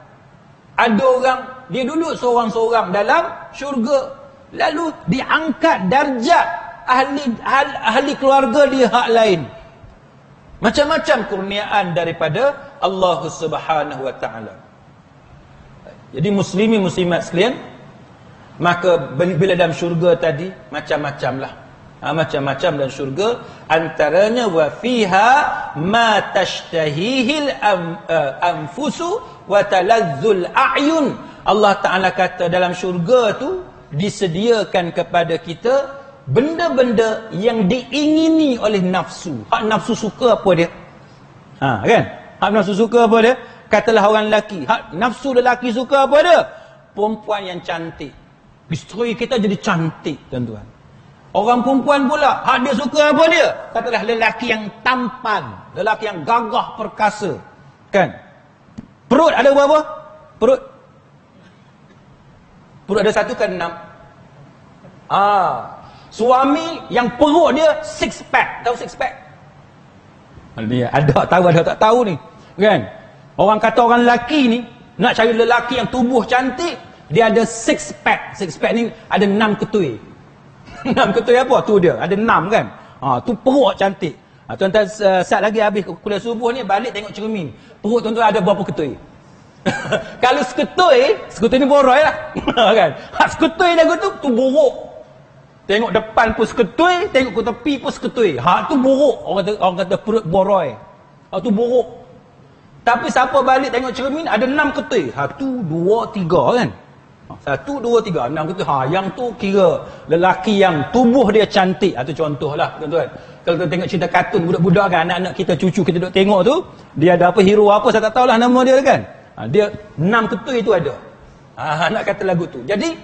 Ada orang dia duduk seorang-seorang dalam syurga, lalu diangkat darjat ahli keluarga dia hak lain. Macam-macam kurniaan daripada Allah Subhanahu wa taala. Jadi muslimin muslimat sekalian, maka bila dalam syurga tadi macam-macam lah. Macam-macam dalam syurga, antaranya wa fiha ma tashtahihil anfusu wa talazzul a'yun. Allah Ta'ala kata dalam syurga tu disediakan kepada kita benda-benda yang diingini oleh nafsu. Hak nafsu suka apa dia? Kan? Hak nafsu suka apa dia? Katalah orang lelaki, hak nafsu lelaki suka apa dia? Perempuan yang cantik. Isteri kita jadi cantik tuan-tuan. Orang perempuan pula, hak dia suka apa dia? Katalah lelaki yang tampan, lelaki yang gagah perkasa. Kan? Perut ada berapa? Perut ada 1 ke 6? Suami yang perut dia 6 pack. Tahu 6 pack? Ni ada tahu ada tak tahu ni. Kan? Orang kata orang lelaki ni nak cari lelaki yang tubuh cantik, dia ada six pack. Six pack ni ada 6 ketui. 6 ketui apa? Tu dia. Ada 6 kan? Tu perut cantik. Tuan-tuan saat lagi habis kuliah subuh ni balik tengok cermin. Perut tuan-tuan ada berapa ketui? Kalau seketui ni boroi lah. Kan? Seketui lagu tu buruk. Tengok depan pun seketui, tengok ke tepi pun seketui. Tu buruk. Orang kata perut boroi. Tu buruk. Tapi siapa balik tengok cermin ada 6 ketui. 1, 2, 3 kan? 1, 2, 3, 6 ketui. Yang tu kira lelaki yang tubuh dia cantik. Itu contohlah tuan-tuan. Kalau kita tengok cerita kartun budak-budak kan, anak-anak kita, cucu kita duduk tengok tu, dia ada apa hero apa saya tak tahulah nama dia kan. Dia 6 ketui tu ada. Nak kata lagu tu. Jadi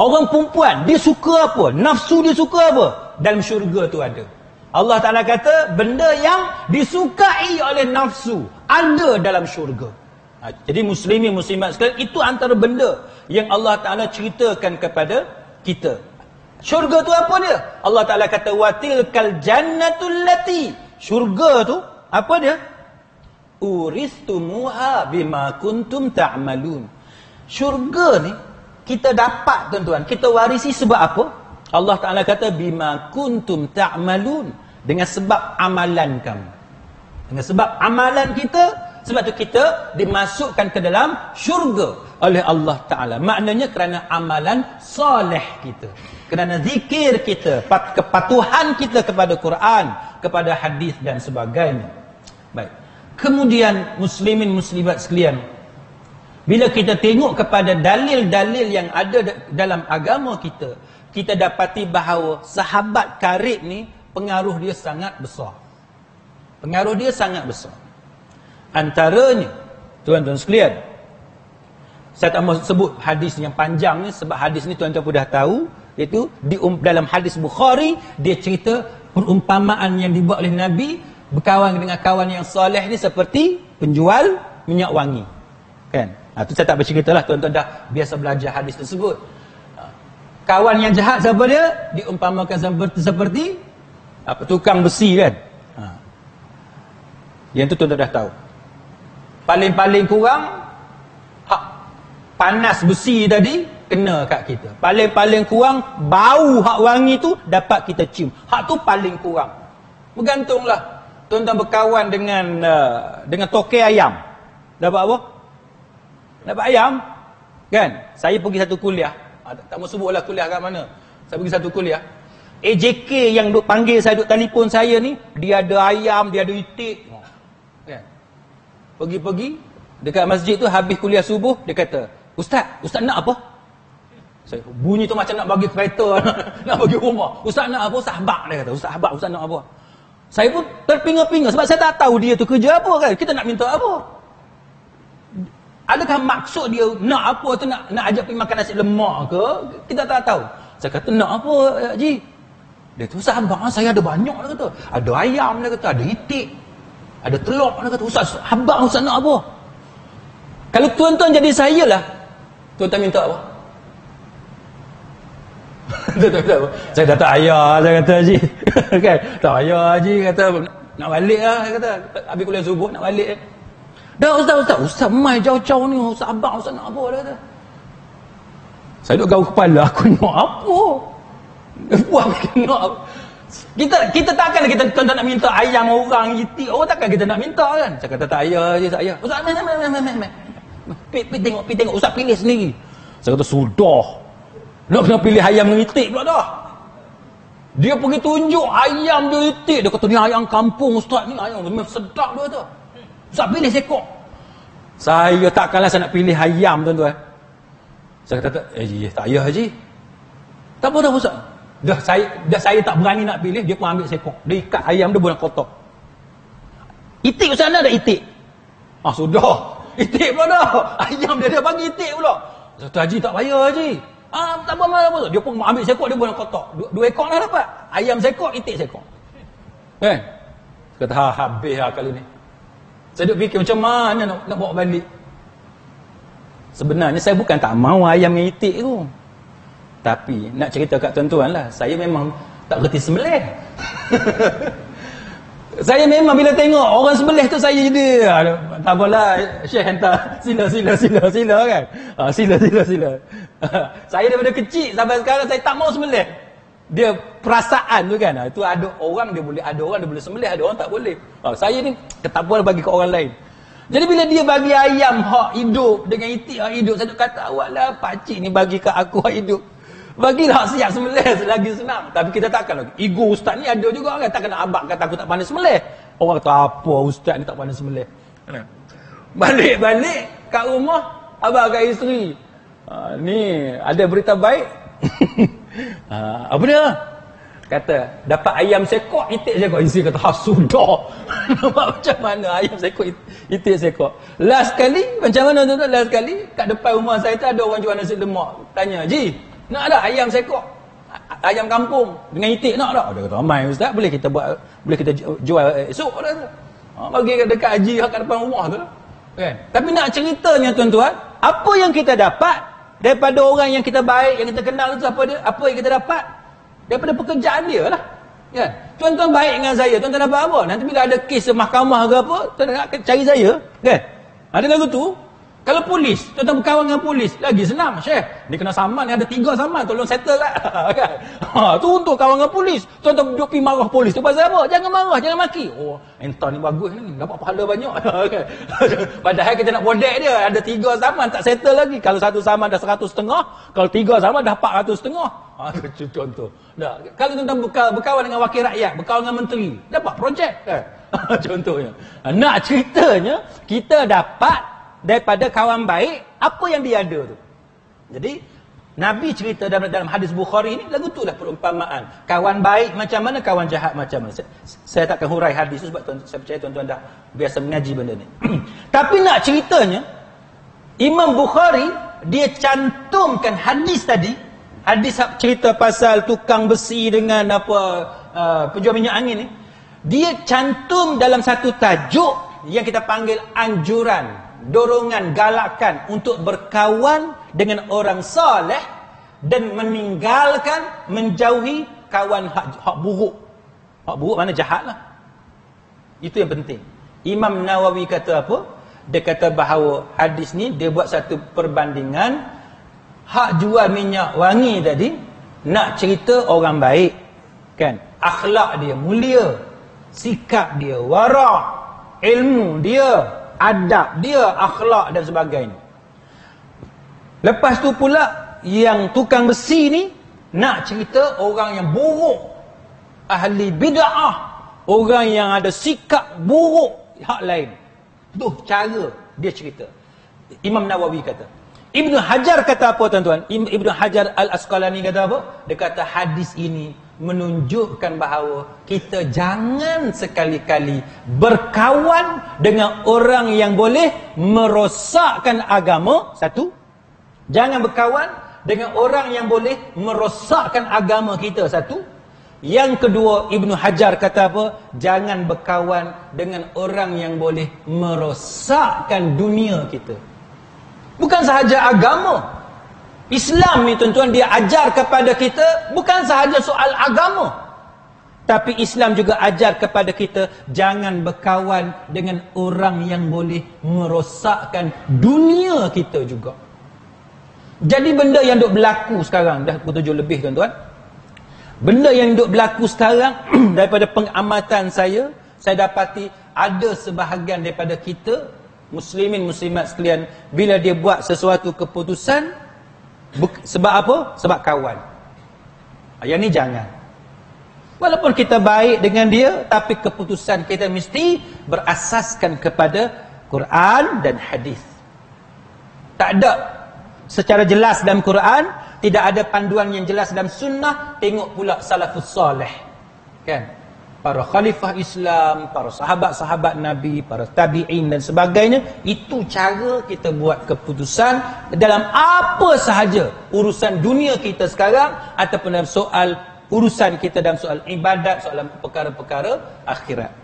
orang perempuan dia suka apa? Nafsu dia suka apa? Dalam syurga tu ada. Allah Ta'ala kata benda yang disukai oleh nafsu ada dalam syurga. Jadi muslimin muslimat sekalian, itu antara benda yang Allah Ta'ala ceritakan kepada kita. Syurga tu apa dia? Allah Ta'ala kata watilkal jannatul lati. Syurga tu apa dia? Uristumuha bima kuntum ta'malun. Syurga ni kita dapat tuan-tuan, kita warisi sebab apa? Allah Ta'ala kata bima kuntum ta'malun, dengan sebab amalan kamu. Dengan sebab amalan kita, sebab tu kita dimasukkan ke dalam syurga oleh Allah Ta'ala. Maknanya kerana amalan soleh kita, kerana zikir kita, kepatuhan kita kepada Quran, kepada hadis dan sebagainya. Baik. Kemudian muslimin muslimat sekalian, bila kita tengok kepada dalil-dalil yang ada dalam agama kita, kita dapati bahawa sahabat karib ni pengaruh dia sangat besar. Pengaruh dia sangat besar. Antaranya, tuan-tuan sekalian, saya tak mahu sebut hadis yang panjang ni, sebab hadis ni tuan-tuan pun dah tahu, iaitu dalam hadis Bukhari, dia cerita perumpamaan yang dibuat oleh Nabi, berkawan dengan kawan yang soleh ni seperti penjual minyak wangi. Kan? Itu saya tak bercerita lah, tuan-tuan dah biasa belajar hadis tersebut. Kawan yang jahat siapa dia? Diumpamakan seperti tukang besi kan. Yang tu tuan-tuan dah tahu. Paling-paling kurang panas besi tadi kena kat kita. Paling-paling kurang bau hak wangi tu dapat kita cium. Hak tu paling kurang. Bergantunglah. Tuan-tuan berkawan dengan toke ayam. Dapat apa? Dapat ayam. Kan? Saya pergi satu kuliah. Tak mau sebutlah kuliah kat mana. Saya pergi satu kuliah. AJK yang duk panggil saya, duk telefon saya ni, dia ada ayam, dia ada itik. Kan? Pergi-pergi dekat masjid tu habis kuliah subuh, dia kata, Ustaz nak apa? Saya bunyi tu macam nak bagi kereta, nak bagi rumah. Ustaz nak apa? Ustaz habak, dia kata. Ustaz habak, Ustaz nak apa? Saya pun terpinga-pinga sebab saya tak tahu dia tu kerja apa kan. Kita nak minta apa? Adakah maksud dia nak apa tu, nak ajak pergi makan nasi lemak ke? Kita tak tahu. Saya kata nak apa Haji? Dia tu Ustaz habak, saya ada banyak, dia kata. Ada ayam, dia kata, ada itik, ada telur, dia kata. Ustaz habak, Ustaz nak apa? Kalau tuan-tuan jadi saya lah, tuan-tuan minta apa? Saya kata ayah, saya kata Haji. Kan? Tak ayah Haji kata nak balik lah, saya kata. Habis kuliah subuh nak balik. Dah Ustaz mai jauh-jauh ni, Ustaz abang, Ustaz nak apa, dia kata. Saya duduk gaul kepala, aku nak apa? Buat nak apa? Kita takkan kita nak minta ayam orang, itik orang, takkan kita nak minta kan? Saya kata tak ayah je, tak ayah. Ustaz mai. Pergi tengok, Ustaz pilih sendiri. Saya kata sudah. Nak kena pilih ayam dengan itik pula dah. Dia pergi tunjuk ayam dia itik. Dia kata ni ayam kampung Ustaz, ni ayam memang sedap, dia kata. Ustaz pilih seekor. Saya takkanlah saya nak pilih ayam, tuan-tuan. Saya kata tak ayah Haji. Tak apa Ustaz. Dah saya tak berani nak pilih, dia pun ambil seekor. Dia ikat ayam dia buat kotak. Itik Ustaz ada itik. Sudah. Itik pula dah. Ayam dia bagi itik pula. Saya kata Haji tak payah Haji. Tak apa. Dia pun ambil seekor, dia buat kotak. Dua ekor lah dapat. Ayam seekor, itik seekor. Kan? Saya kata habis lah kali ni. Saya duk fikir macam mana nak bawa balik. Sebenarnya saya bukan tak mahu ayam yang itik tu. Tapi nak cerita kat tuan-tuan lah, saya memang tak berhenti sembelih. Saya memang bila tengok orang sebelah tu saya jadi tak apalah, Syekh hantar sila kan. Sila. Saya daripada kecil sampai sekarang saya tak mau sembelih. Dia perasaan tu kan. Itu ada orang dia boleh sembelih, ada orang tak boleh. Saya ni tak boleh bagi ke orang lain. Jadi bila dia bagi ayam hak hidup dengan itik hak hidup, saya kata awaklah pakcik ni bagi kat aku hak hidup. Bagilah siap sembelih selagi senang. Tapi kita takkan lagi. Ego ustaz ni ada juga kan. Takkan abang kata aku tak pandai sembelih. Orang kata apa ustaz ni tak pandai sembelih. Balik kat rumah, abang kat isteri. Ni ada berita baik. Apa dia? Kata dapat ayam sekok, itik sekok. Isteri kata sudah. Nampak macam mana ayam sekok, itik sekok. Last kali macam mana tu? Last kali kat depan rumah saya tu ada orang jual nasi lemak. Tanya, "Ji, nak ada ayam sekok? Ayam kampung dengan itik nak tak?" Dia kata, "Ramai ustaz, boleh kita jual esok." Dia kata. Bagi dekat haji kat depan rumah tu lah. Kan? Tapi nak ceritanya tuan-tuan, apa yang kita dapat daripada orang yang kita baik, yang kita kenal tu apa dia? Apa yang kita dapat? Daripada pekerjaan dia lah. Kan? Tuan-tuan baik dengan saya, tuan-tuan dapat apa? Nanti bila ada kes mahkamah ke apa, tuan-tuan nak cari saya. Kan? Ada lagu tu. Kalau polis, tuan-tuan berkawan dengan polis, lagi senang, Syekh. Dia kena saman, dia ada 3 saman, tolong settle kan. Tu untuk kawan dengan polis. Tuan-tuan duduk pergi marah polis. Tu pasal apa? Jangan marah, jangan maki. Oh, entah ni bagus ni, dapat pahala banyak. Padahal kita nak bodek dia, ada 3 saman, tak settle lagi. Kalau satu saman dah 100.5, kalau 3 saman dah 400.5. Itu contoh. Dah. Kalau tuan-tuan berkawan dengan wakil rakyat, berkawan dengan menteri, dapat projek kan. Contohnya. Nak ceritanya, kita dapat daripada kawan baik apa yang dia ada tu. Jadi Nabi cerita dalam hadis Bukhari ni, lagu tu lah perumpamaan. Kawan baik macam mana, kawan jahat macam mana. Saya takkan hurai hadis tu sebab saya percaya tuan-tuan dah biasa mengaji benda ni. Tapi nak ceritanya, Imam Bukhari dia cantumkan hadis tadi, hadis cerita pasal tukang besi dengan penjual minyak angin ni, dia cantum dalam satu tajuk yang kita panggil anjuran, dorongan, galakan untuk berkawan dengan orang soleh dan meninggalkan, menjauhi kawan hak buruk. Hak buruk mana jahat lah. Itu yang penting. Imam Nawawi kata apa? Dia kata bahawa hadis ni dia buat satu perbandingan. Hak jual minyak wangi tadi nak cerita orang baik, kan? Akhlak dia mulia, sikap dia wara', ilmu dia, adab dia, akhlak dan sebagainya. Lepas tu pula yang tukang besi ni nak cerita orang yang buruk, ahli bid'ah, orang yang ada sikap buruk hak lain. Tu cara dia cerita. Imam Nawawi kata. Ibnu Hajar kata apa tuan-tuan? Ibnu Hajar Al-Asqalani kata apa? Dia kata hadis ini menunjukkan bahawa kita jangan sekali-kali berkawan dengan orang yang boleh merosakkan agama. Satu, jangan berkawan dengan orang yang boleh merosakkan agama kita. Satu. Yang kedua, Ibnu Hajar kata apa? Jangan berkawan dengan orang yang boleh merosakkan dunia kita. Bukan sahaja agama. Islam ni tuan-tuan, dia ajar kepada kita bukan sahaja soal agama, tapi Islam juga ajar kepada kita jangan berkawan dengan orang yang boleh merosakkan dunia kita juga. Jadi benda yang duk berlaku sekarang, dah pukul 7 lebih tuan-tuan, benda yang duk berlaku sekarang daripada pengamatan saya dapati ada sebahagian daripada kita muslimin muslimat sekalian, bila dia buat sesuatu keputusan sebab apa? Sebab kawan. Yang ni jangan. Walaupun kita baik dengan dia, tapi keputusan kita mesti berasaskan kepada Quran dan hadis. Tak ada secara jelas dalam Quran, tidak ada panduan yang jelas dalam sunnah. Tengok pula salafus soleh, kan? Para khalifah Islam, para sahabat-sahabat Nabi, para tabi'in dan sebagainya. Itu cara kita buat keputusan dalam apa sahaja urusan dunia kita sekarang, ataupun dalam soal urusan kita dalam soal ibadat, soal perkara-perkara akhirat.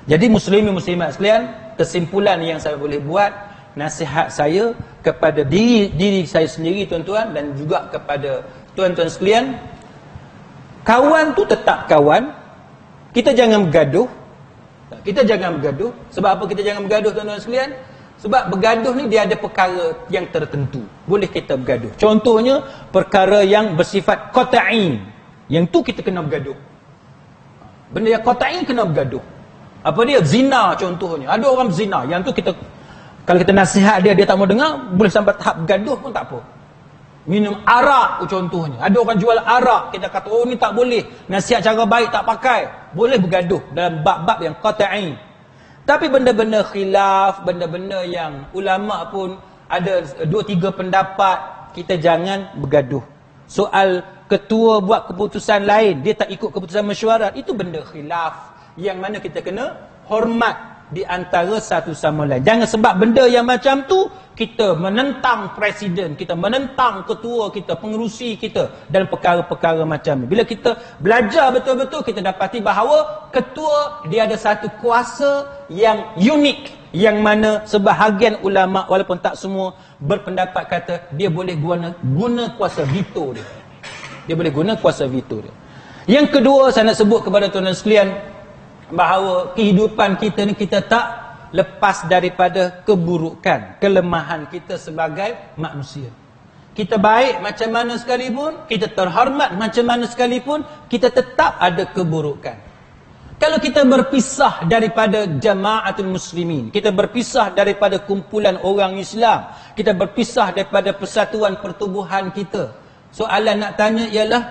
Jadi muslimin muslimat sekalian, kesimpulan yang saya boleh buat, nasihat saya kepada diri saya sendiri tuan-tuan, dan juga kepada tuan-tuan sekalian, kawan tu tetap kawan. Kita jangan bergaduh. Kita jangan bergaduh. Sebab apa kita jangan bergaduh, tuan-tuan sekalian? Sebab bergaduh ni dia ada perkara yang tertentu. Boleh kita bergaduh. Contohnya, perkara yang bersifat qat'i. Yang tu kita kena bergaduh. Benda yang qat'i kena bergaduh. Apa dia? Zina contohnya. Ada orang zina. Yang tu kita, kalau kita nasihat dia tak mau dengar, boleh sampai tahap bergaduh pun tak apa. Minum arak contohnya. Ada orang jual arak. Kita kata, oh ni tak boleh. Nasihat cara baik tak pakai. Boleh bergaduh dalam bab-bab yang qat'i. Tapi benda-benda khilaf, benda-benda yang ulama pun ada 2-3 pendapat, kita jangan bergaduh. Soal ketua buat keputusan lain, dia tak ikut keputusan mesyuarat, itu benda khilaf yang mana kita kena hormat di antara satu sama lain. Jangan sebab benda yang macam tu kita menentang presiden, kita menentang ketua kita, pengerusi kita dalam perkara-perkara macam ni. Bila kita belajar betul-betul, kita dapati bahawa ketua dia ada satu kuasa yang unik, yang mana sebahagian ulama walaupun tak semua berpendapat kata dia boleh guna kuasa veto dia. Dia boleh guna kuasa veto dia. Yang kedua, saya nak sebut kepada tuan-tuan sekalian bahawa kehidupan kita ni kita tak lepas daripada keburukan, kelemahan kita sebagai manusia. Kita baik macam mana sekalipun, kita terhormat macam mana sekalipun, kita tetap ada keburukan. Kalau kita berpisah daripada jamaatul muslimin, kita berpisah daripada kumpulan orang Islam, kita berpisah daripada persatuan pertubuhan kita, soalan nak tanya ialah,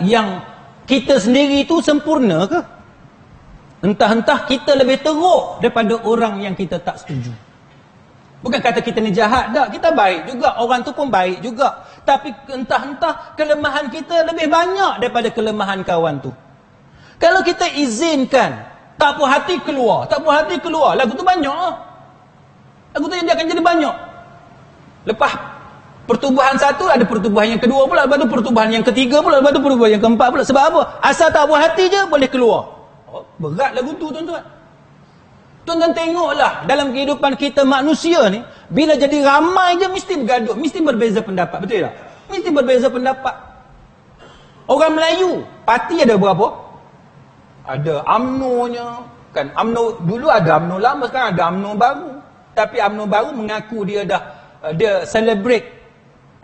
yang kita sendiri itu sempurna ke? Entah-entah kita lebih teruk daripada orang yang kita tak setuju. Bukan kata kita ni jahat, tak. Kita baik juga. Orang tu pun baik juga. Tapi entah-entah kelemahan kita lebih banyak daripada kelemahan kawan tu. Kalau kita izinkan, tak puas hati keluar, tak puas hati keluar, lagu tu banyak lah. Lagu tu dia akan jadi banyak. Lepas pertubuhan satu, ada pertubuhan yang kedua pula, lepas tu pertubuhan yang ketiga pula, lepas tu pertubuhan yang keempat pula. Sebab apa? Asal tak puas hati je, boleh keluar. Oh, berat lagu tu, tuan-tuan. Tuan-tuan tengoklah dalam kehidupan kita manusia ni, bila jadi ramai je mesti bergaduh, mesti berbeza pendapat, betul tak? Mesti berbeza pendapat. Orang Melayu, parti ada berapa? Ada UMNO-nya, kan? UMNO dulu ada UMNO lama, sekarang ada UMNO baru. Tapi UMNO baru mengaku dia dah dia celebrate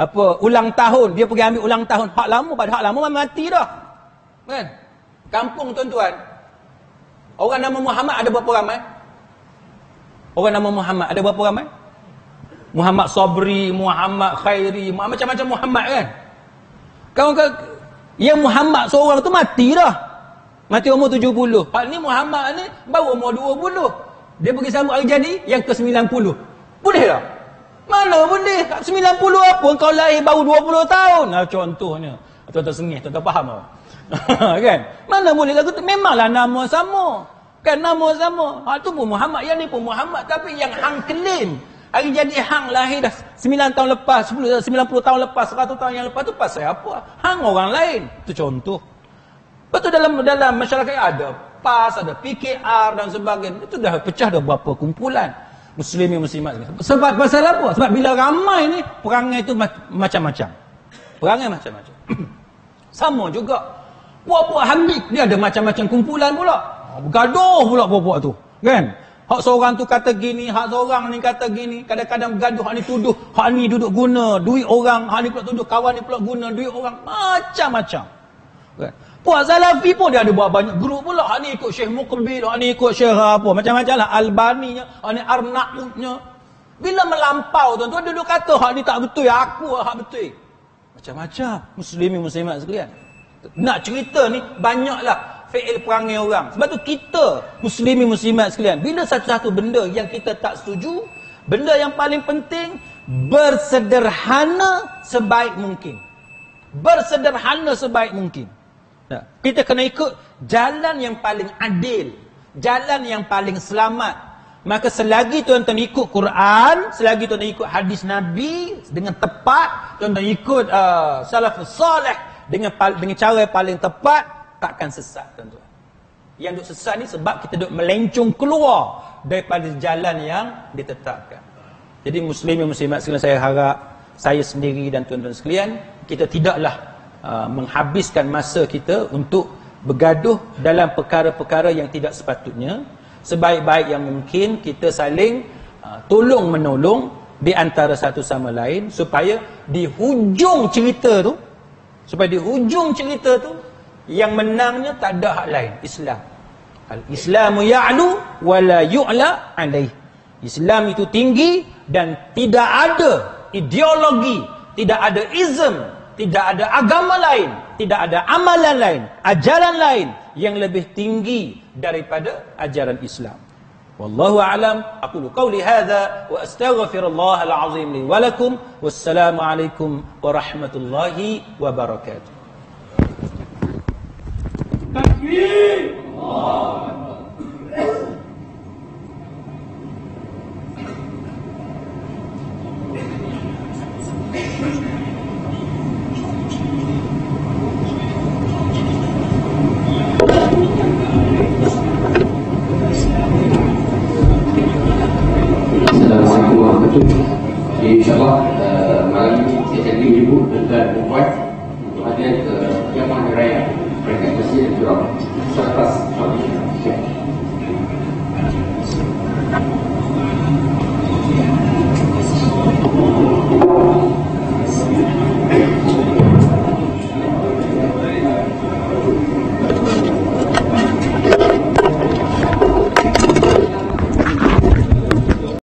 apa ulang tahun, dia pergi ambil ulang tahun hak lama, pada hak lama mati dah. Kan? Kampung tuan-tuan, orang nama Muhammad ada berapa ramai? Orang nama Muhammad ada berapa ramai? Muhammad Sabri, Muhammad Khairi, macam-macam Muhammad kan? Kawan-kawan, yang Muhammad seorang tu mati dah. Mati umur 70. Hak ni Muhammad ni baru umur 20. Dia pergi sambut hari jadi yang ke-90. Boleh tak? Mana boleh? 90 apa? Kau lahir baru 20 tahun. Nah, contohnya. Tuan-tuan sengih, tuan-tuan faham tak? Kan? Mana boleh lagu tu? Memanglah nama sama. Kan nama sama. Hak tu pun Muhammad, yang ni pun Muhammad. Tapi yang hang claim, hari jadi hang lahir dah 9 tahun lepas, 90 tahun lepas, 100 tahun yang lepas tu pasal apa? Hang orang lain. Itu contoh. Betul dalam masyarakat ada PAS, ada PKR dan sebagainya. Itu dah pecah dah berapa kumpulan muslimin muslimat. Sebab pasal apa? Sebab bila ramai ni, perangai itu macam-macam. Perangai macam-macam. Sama juga. Puak-puak Hamid, dia ada macam-macam kumpulan pula. Bergaduh pula puak-puak tu. Kan? Hak seorang tu kata gini, hak seorang ni kata gini. Kadang-kadang bergaduh, hak ni tuduh, hak ni duduk guna duit orang, hak ni pula tuduh kawan ni pula guna duit orang. Macam-macam. Kan? Puak Salafi pun dia ada buat banyak grup pula. Hak ni ikut Syekh Muqbil, hak ni ikut Syekh apa. Macam-macam lah. Albani-nya, hak ni Arnaud-nya. Bila melampau tuan-tuan, duduk kata hak ni tak betul, aku hak betul. Macam-macam. Muslimin muslimat sekalian. Nak cerita ni, banyaklah fi'il perangai orang. Sebab tu kita, muslimin muslimat sekalian, bila satu-satu benda yang kita tak setuju, benda yang paling penting, bersederhana sebaik mungkin. Bersederhana sebaik mungkin. Nah, kita kena ikut jalan yang paling adil, jalan yang paling selamat. Maka selagi tuan-tuan ikut Quran, selagi tuan-tuan ikut hadis Nabi dengan tepat, tuan-tuan ikut salafus salih dengan cara yang paling tepat, takkan sesat tuan-tuan. Yang duk sesat ni sebab kita duk melencong keluar daripada jalan yang ditetapkan. Jadi muslimin muslimat sekalian, saya harap saya sendiri dan tuan-tuan sekalian, kita tidaklah menghabiskan masa kita untuk bergaduh dalam perkara-perkara yang tidak sepatutnya. Sebaik-baik yang mungkin kita saling tolong menolong di antara satu sama lain, supaya di hujung cerita tu, yang menangnya tak ada hak lain, Islam. Al-Islamu ya'lu wa la yu'la alaih. Islam itu tinggi dan tidak ada ideologi, tidak ada ism, tidak ada agama lain, tidak ada amalan lain, ajaran lain yang lebih tinggi daripada ajaran Islam. Wallahu a'lam. Aqulu qawli hadza wa astaghfirullah al-azim li wa lakum. Wassalamu alaikum warahmatullahi wabarakatuh. Takbir. InsyaAllah malam ini saya akan menyebut tentang perempuan